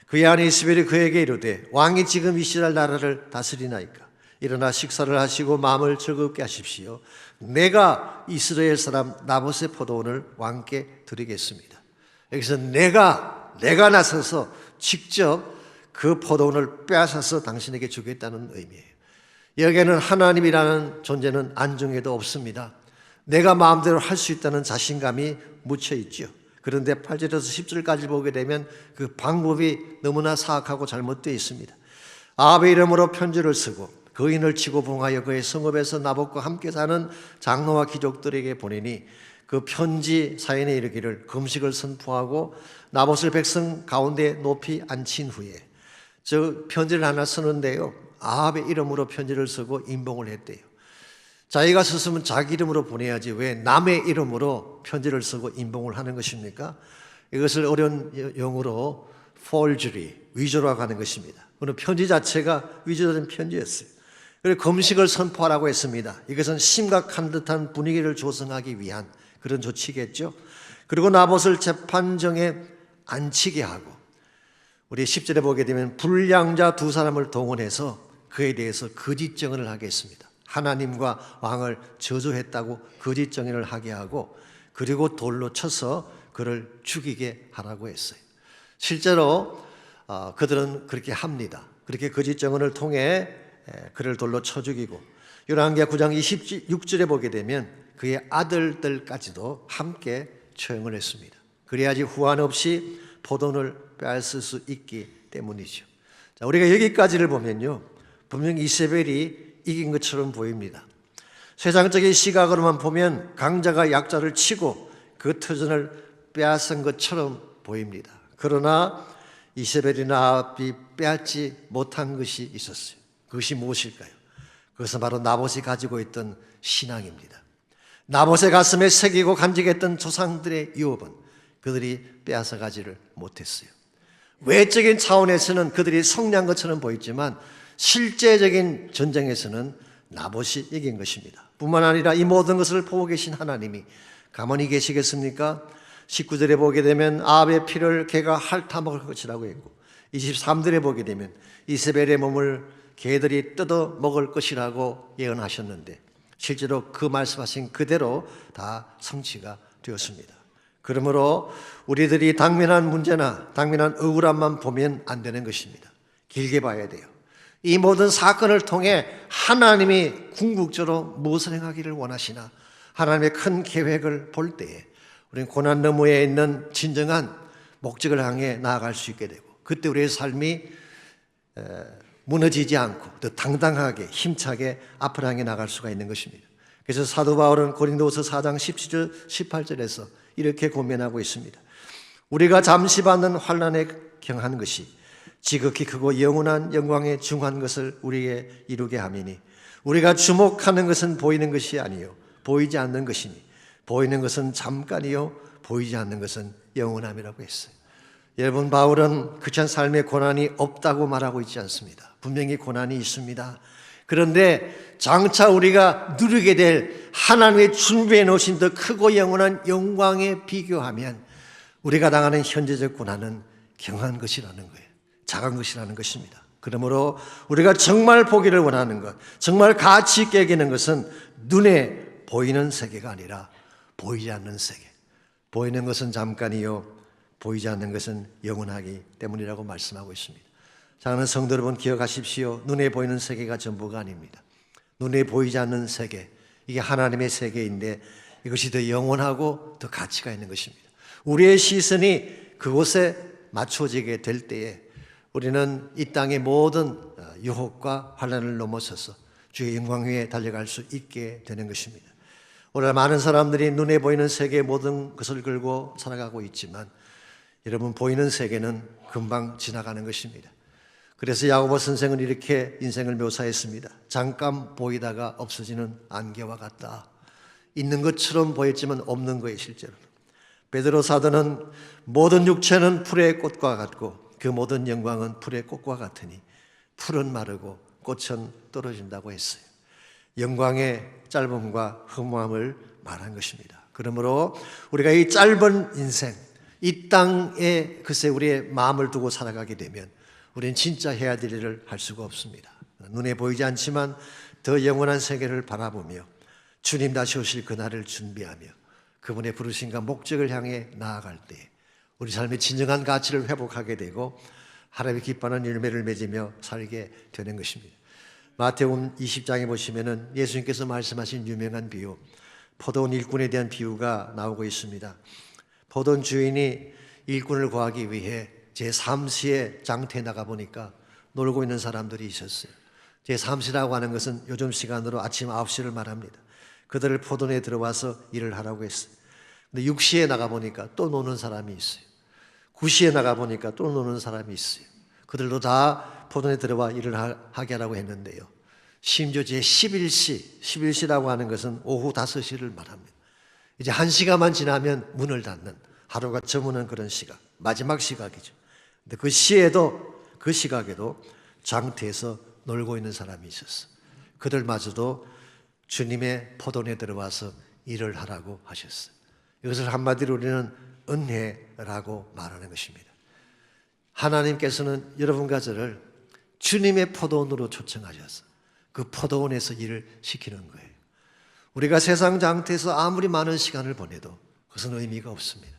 그의 아내 이세벨이 그에게 이르되 왕이 지금 이스라엘 나라를 다스리나이까 일어나 식사를 하시고 마음을 즐겁게 하십시오. 내가 이스라엘 사람 나봇의 포도원을 왕께 드리겠습니다. 여기서 내가 내가 나서서 직접 그 포도원을 빼앗아서 당신에게 주겠다는 의미예요. 여기에는 하나님이라는 존재는 안중에도 없습니다. 내가 마음대로 할 수 있다는 자신감이 묻혀 있죠. 그런데 8절에서 10절까지 보게 되면 그 방법이 너무나 사악하고 잘못되어 있습니다. 아합의 이름으로 편지를 쓰고 거인을 치고 봉하여 그의 성읍에서 나봇과 함께 사는 장로와 귀족들에게 보내니 그 편지 사연에 이르기를 금식을 선포하고 나봇을 백성 가운데 높이 앉힌 후에 저 편지를 하나 쓰는데요, 아합의 이름으로 편지를 쓰고 임봉을 했대요. 자기가 썼으면 자기 이름으로 보내야지 왜 남의 이름으로 편지를 쓰고 임봉을 하는 것입니까? 이것을 어려운 용어로 forgery, 위조라고 하는 것입니다. 그런 편지 자체가 위조된 편지였어요. 그리고 금식을 선포하라고 했습니다. 이것은 심각한 듯한 분위기를 조성하기 위한 그런 조치겠죠. 그리고 나봇을 재판정에 앉히게 하고 우리 10절에 보게 되면 불량자 두 사람을 동원해서 그에 대해서 거짓 증언을 하게 했습니다. 하나님과 왕을 저주했다고 거짓 증언을 하게 하고 그리고 돌로 쳐서 그를 죽이게 하라고 했어요. 실제로 그들은 그렇게 합니다. 그렇게 거짓 증언을 통해 그를 돌로 쳐 죽이고 열왕기하 9장 26절에 보게 되면 그의 아들들까지도 함께 처형을 했습니다. 그래야지 후한 없이 포도원을 빼앗을 수 있기 때문이죠. 자, 우리가 여기까지를 보면요, 분명히 이세벨이 이긴 것처럼 보입니다. 세상적인 시각으로만 보면 강자가 약자를 치고 그 터전을 빼앗은 것처럼 보입니다. 그러나 이세벨이나 아합이 빼앗지 못한 것이 있었어요. 그것이 무엇일까요? 그것은 바로 나봇이 가지고 있던 신앙입니다. 나봇의 가슴에 새기고 간직했던 조상들의 유업은 그들이 빼앗아가지를 못했어요. 외적인 차원에서는 그들이 승리한 것처럼 보였지만 실제적인 전쟁에서는 나봇이 이긴 것입니다. 뿐만 아니라 이 모든 것을 보고 계신 하나님이 가만히 계시겠습니까? 19절에 보게 되면 아합의 피를 개가 핥아먹을 것이라고 했고 23절에 보게 되면 이세벨의 몸을 개들이 뜯어 먹을 것이라고 예언하셨는데 실제로 그 말씀하신 그대로 다 성취가 되었습니다. 그러므로 우리들이 당면한 문제나 당면한 억울함만 보면 안 되는 것입니다. 길게 봐야 돼요. 이 모든 사건을 통해 하나님이 궁극적으로 무엇을 행하기를 원하시나 하나님의 큰 계획을 볼 때에 우리는 고난 너머에 있는 진정한 목적을 향해 나아갈 수 있게 되고 그때 우리의 삶이 무너지지 않고 더 당당하게 힘차게 앞을 향해 나갈 수가 있는 것입니다. 그래서 사도 바울은 고린도후서 4장 17절 18절에서 이렇게 고면하고 있습니다. 우리가 잠시 받는 환난에 경한 것이 지극히 크고 영원한 영광에 중한 것을 우리에게 이루게 함이니 우리가 주목하는 것은 보이는 것이 아니요 보이지 않는 것이니 보이는 것은 잠깐이요 보이지 않는 것은 영원함이라고 했어요. 여러분, 바울은 크리스찬 삶에 고난이 없다고 말하고 있지 않습니다. 분명히 고난이 있습니다. 그런데 장차 우리가 누리게 될 하나님의 준비해 놓으신 더 크고 영원한 영광에 비교하면 우리가 당하는 현재적 고난은 경한 것이라는 거예요. 작은 것이라는 것입니다. 그러므로 우리가 정말 보기를 원하는 것, 정말 가치 있게 여기는 것은 눈에 보이는 세계가 아니라 보이지 않는 세계. 보이는 것은 잠깐이요 보이지 않는 것은 영원하기 때문이라고 말씀하고 있습니다. 사랑하는 성도 여러분, 기억하십시오. 눈에 보이는 세계가 전부가 아닙니다. 눈에 보이지 않는 세계, 이게 하나님의 세계인데 이것이 더 영원하고 더 가치가 있는 것입니다. 우리의 시선이 그곳에 맞춰지게 될 때에 우리는 이 땅의 모든 유혹과 환난을 넘어서서 주의 영광 위에 달려갈 수 있게 되는 것입니다. 오늘 많은 사람들이 눈에 보이는 세계의 모든 것을 걸고 살아가고 있지만 여러분, 보이는 세계는 금방 지나가는 것입니다. 그래서 야고보 선생은 이렇게 인생을 묘사했습니다. 잠깐 보이다가 없어지는 안개와 같다. 있는 것처럼 보였지만 없는 거예요, 실제로는. 베드로 사도는 모든 육체는 풀의 꽃과 같고 그 모든 영광은 풀의 꽃과 같으니 풀은 마르고 꽃은 떨어진다고 했어요. 영광의 짧음과 허무함을 말한 것입니다. 그러므로 우리가 이 짧은 인생, 이 땅에 글쎄 우리의 마음을 두고 살아가게 되면 우리는 진짜 해야 될 일을 할 수가 없습니다. 눈에 보이지 않지만 더 영원한 세계를 바라보며 주님 다시 오실 그날을 준비하며 그분의 부르심과 목적을 향해 나아갈 때 우리 삶의 진정한 가치를 회복하게 되고 하나님의 기뻐하는 열매를 맺으며 살게 되는 것입니다. 마태복음 20장에 보시면은 예수님께서 말씀하신 유명한 비유, 포도원 일꾼에 대한 비유가 나오고 있습니다. 포도원 주인이 일꾼을 구하기 위해 제3시에 장터에 나가 보니까 놀고 있는 사람들이 있었어요. 제3시라고 하는 것은 요즘 시간으로 아침 9시를 말합니다. 그들을 포도원에 들어와서 일을 하라고 했어요. 근데 6시에 나가 보니까 또 노는 사람이 있어요. 9시에 나가 보니까 또 노는 사람이 있어요. 그들도 다 포도원에 들어와 일을 하게 하라고 했는데요. 심지어 제11시라고 하는 것은 오후 5시를 말합니다. 이제 1시간만 지나면 문을 닫는, 하루가 저무는 그런 시각, 마지막 시각이죠. 근데 그 시각에도 장터에서 놀고 있는 사람이 있었어. 그들마저도 주님의 포도원에 들어와서 일을 하라고 하셨어요. 이것을 한마디로 우리는 은혜라고 말하는 것입니다. 하나님께서는 여러분과 저를 주님의 포도원으로 초청하셔서 그 포도원에서 일을 시키는 거예요. 우리가 세상 장터에서 아무리 많은 시간을 보내도 그것은 의미가 없습니다.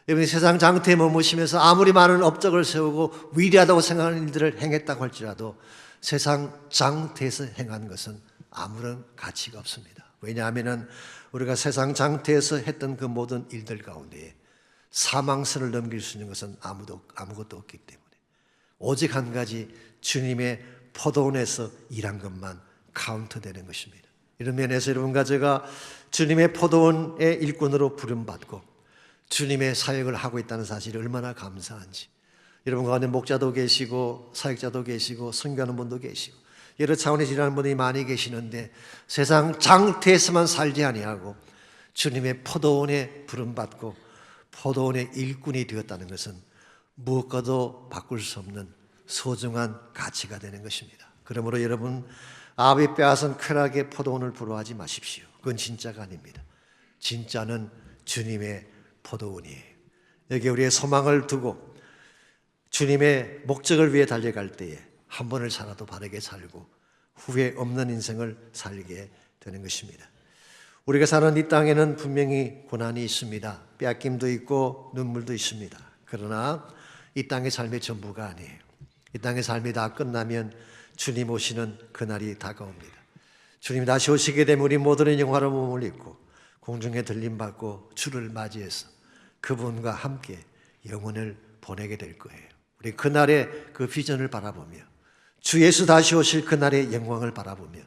여러분이 세상 장터에 머무시면서 아무리 많은 업적을 세우고 위대하다고 생각하는 일들을 행했다고 할지라도 세상 장터에서 행한 것은 아무런 가치가 없습니다. 왜냐하면 우리가 세상 장터에서 했던 그 모든 일들 가운데 사망선을 넘길 수 있는 것은 아무것도 없기 때문에 오직 한 가지 주님의 포도원에서 일한 것만 카운트되는 것입니다. 이런 면에서 여러분과 제가 주님의 포도원의 일꾼으로 부름받고 주님의 사역을 하고 있다는 사실이 얼마나 감사한지, 여러분 가운데 목자도 계시고 사역자도 계시고 선교하는 분도 계시고 여러 차원에서 일하는 분들이 많이 계시는데 세상 장터에서만 살지 아니하고 주님의 포도원에 부름받고 포도원의 일꾼이 되었다는 것은 무엇과도 바꿀 수 없는 소중한 가치가 되는 것입니다. 그러므로 여러분, 아비 빼앗은 쾌락의 포도원을 부러워하지 마십시오. 그건 진짜가 아닙니다. 진짜는 주님의 포도원이에요. 여기 우리의 소망을 두고 주님의 목적을 위해 달려갈 때에 한 번을 살아도 바르게 살고 후회 없는 인생을 살게 되는 것입니다. 우리가 사는 이 땅에는 분명히 고난이 있습니다. 빼앗김도 있고 눈물도 있습니다. 그러나 이 땅의 삶의 전부가 아니에요. 이 땅의 삶이 다 끝나면 주님 오시는 그날이 다가옵니다. 주님이 다시 오시게 되면 우리 모두는 영화로운 몸을 입고 공중에 들림받고 주를 맞이해서 그분과 함께 영혼을 보내게 될 거예요. 우리 그날의 그 비전을 바라보며 주 예수 다시 오실 그날의 영광을 바라보며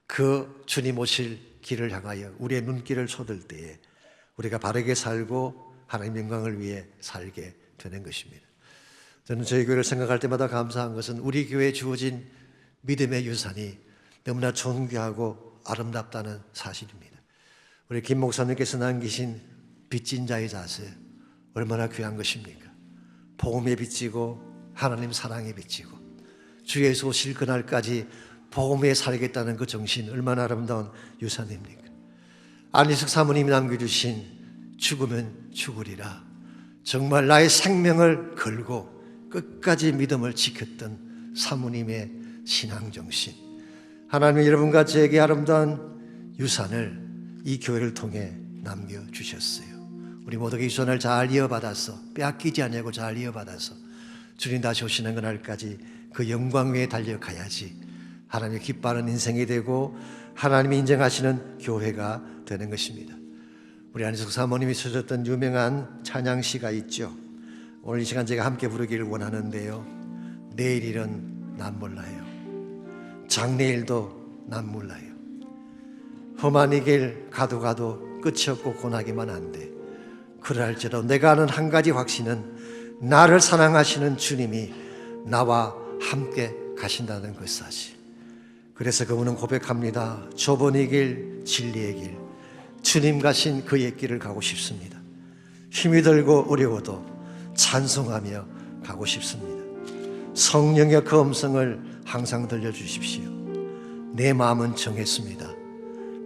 그 주님 오실 길을 향하여 우리의 눈길을 쏟을 때에 우리가 바르게 살고 하나님 영광을 위해 살게 되는 것입니다. 저는 저희 교회를 생각할 때마다 감사한 것은 우리 교회에 주어진 믿음의 유산이 너무나 존귀하고 아름답다는 사실입니다. 우리 김 목사님께서 남기신 빚진 자의 자세 얼마나 귀한 것입니까? 복음에 빚지고 하나님 사랑에 빚지고 주 예수 오실 그날까지 복음에 살겠다는 그 정신 얼마나 아름다운 유산입니까? 안희숙 사모님이 남겨주신 죽으면 죽으리라, 정말 나의 생명을 걸고 끝까지 믿음을 지켰던 사모님의 신앙정신, 하나님은 여러분과 저에게 아름다운 유산을 이 교회를 통해 남겨주셨어요. 우리 모두가 이 유산을 잘 이어받아서 빼앗기지 않냐고 잘 이어받아서 주님 다시 오시는 그날까지 그 영광 위에 달려가야지 하나님이 기뻐하는 인생이 되고 하나님이 인정하시는 교회가 되는 것입니다. 우리 안희숙 사모님이 쓰셨던 유명한 찬양시가 있죠. 오늘 이 시간 제가 함께 부르기를 원하는데요. 내일 일은 난 몰라요. 장래일도 난 몰라요. 험한 이 길 가도 끝이 없고 고나기만 한데 그럴지라도 내가 아는 한 가지 확신은 나를 사랑하시는 주님이 나와 함께 가신다는 그 사실. 그래서 그분은 고백합니다. 좁은 이 길, 진리의 길, 주님 가신 그 옛길을 가고 싶습니다. 힘이 들고 어려워도 찬송하며 가고 싶습니다. 성령의 그 음성을 항상 들려주십시오. 내 마음은 정했습니다.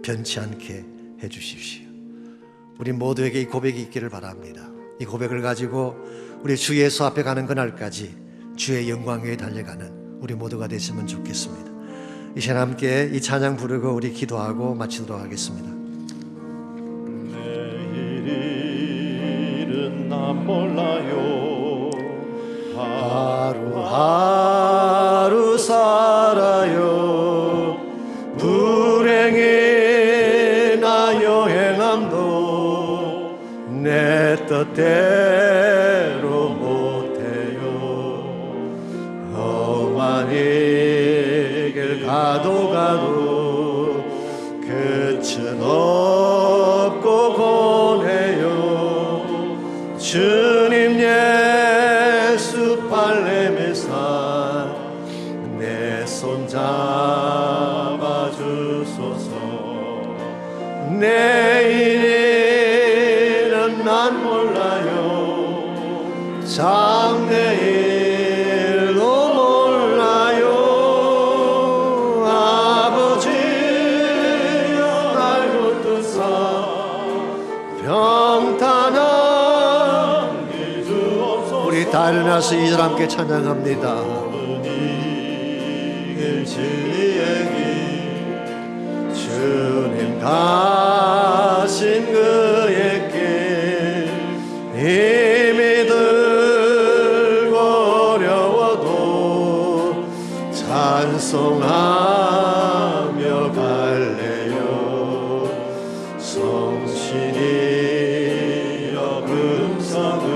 변치 않게 해주십시오. 우리 모두에게 이 고백이 있기를 바랍니다. 이 고백을 가지고 우리 주 예수 앞에 가는 그날까지 주의 영광 위에 달려가는 우리 모두가 됐으면 좋겠습니다. 이 시간 함께 이 찬양 부르고 우리 기도하고 마치도록 하겠습니다. 내일 일은 난 난 몰라요. 하루하루 살아요. 불행의 나 여행함도 내 뜻대로 못해요. 험한 이 길 가도 끝은 없고 고뇌요. 주님 예수 발레메사 내 손 잡아주소서. 내일은 난 몰라요. 장래일도 몰라요. 아버지여 날 붙드사 평탄한 길 주옵소서. 우리 다 일어나서 이 사람 함께 찬양합니다. 진리의 길 주님 가신 그의 길 힘이 들고 어려워도 찬송하며 갈래요. 성신이여 음성을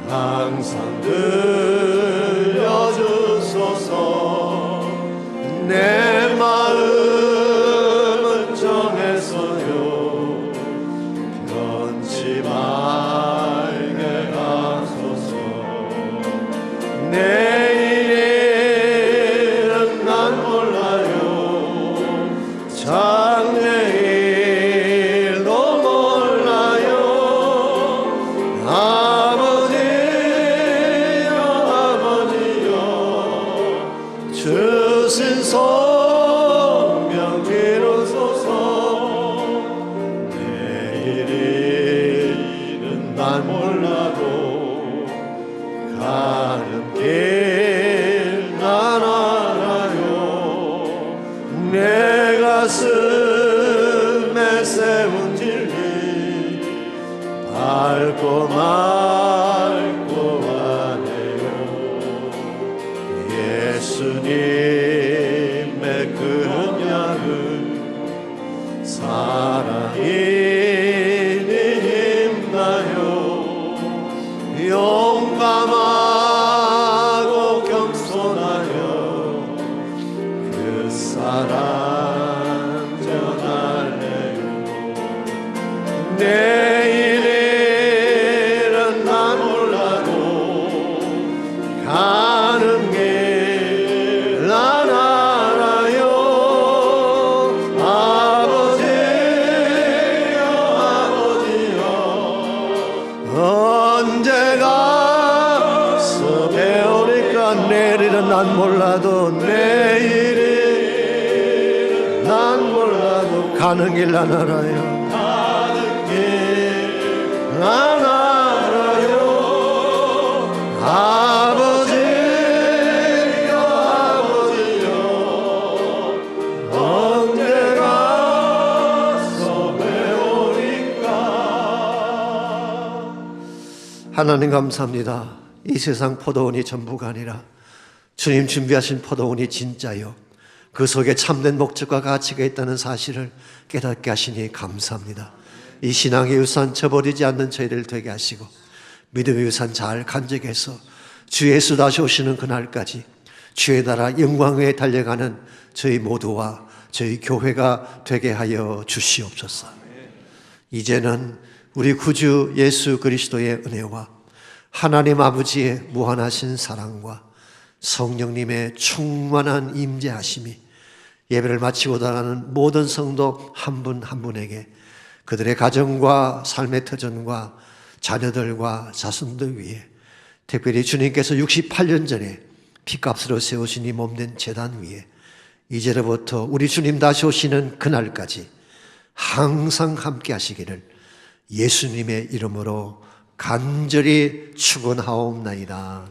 항상 들려주소서. 내 마음은 정해서요 변치 말게 하소서. 내일은 난 몰라요. 장래일도 몰라요. 아버지여 아버지여 주신 성령 이루소서. 내일은 난 몰라도 가는 길 난 알아요. 내 가슴에 세운 진리 밟고 말고 하네요. 예수님의 그 언약은 사랑이 힘나요. 용감하고 겸손하여 그 사랑 전할래요. 내일은 난 몰라도 가는 길 난 알아요. 아버지여 아버지여 언제 가서 배우니까. 내일은 난 몰라도 내일은 난 몰라도 가는 길 난 알아요. 가는 길 난 알아요. 아버지여 아버지여 언제 가서 배우니까. 하나님 감사합니다. 이 세상 포도원이 전부가 아니라 주님 준비하신 포도원이 진짜요 그 속에 참된 목적과 가치가 있다는 사실을 깨닫게 하시니 감사합니다. 이 신앙의 유산 저버리지 않는 저희를 되게 하시고 믿음의 유산 잘 간직해서 주 예수 다시 오시는 그날까지 주의 나라 영광에 달려가는 저희 모두와 저희 교회가 되게 하여 주시옵소서. 이제는 우리 구주 예수 그리스도의 은혜와 하나님 아버지의 무한하신 사랑과 성령님의 충만한 임재하심이 예배를 마치고 나가는 모든 성도 한 분 한 분에게 그들의 가정과 삶의 터전과 자녀들과 자손들 위해 특별히 주님께서 68년 전에 피값으로 세우신 이 몸된 제단 위에 이제로부터 우리 주님 다시 오시는 그날까지 항상 함께 하시기를 예수님의 이름으로 간절히 축원하옵나이다.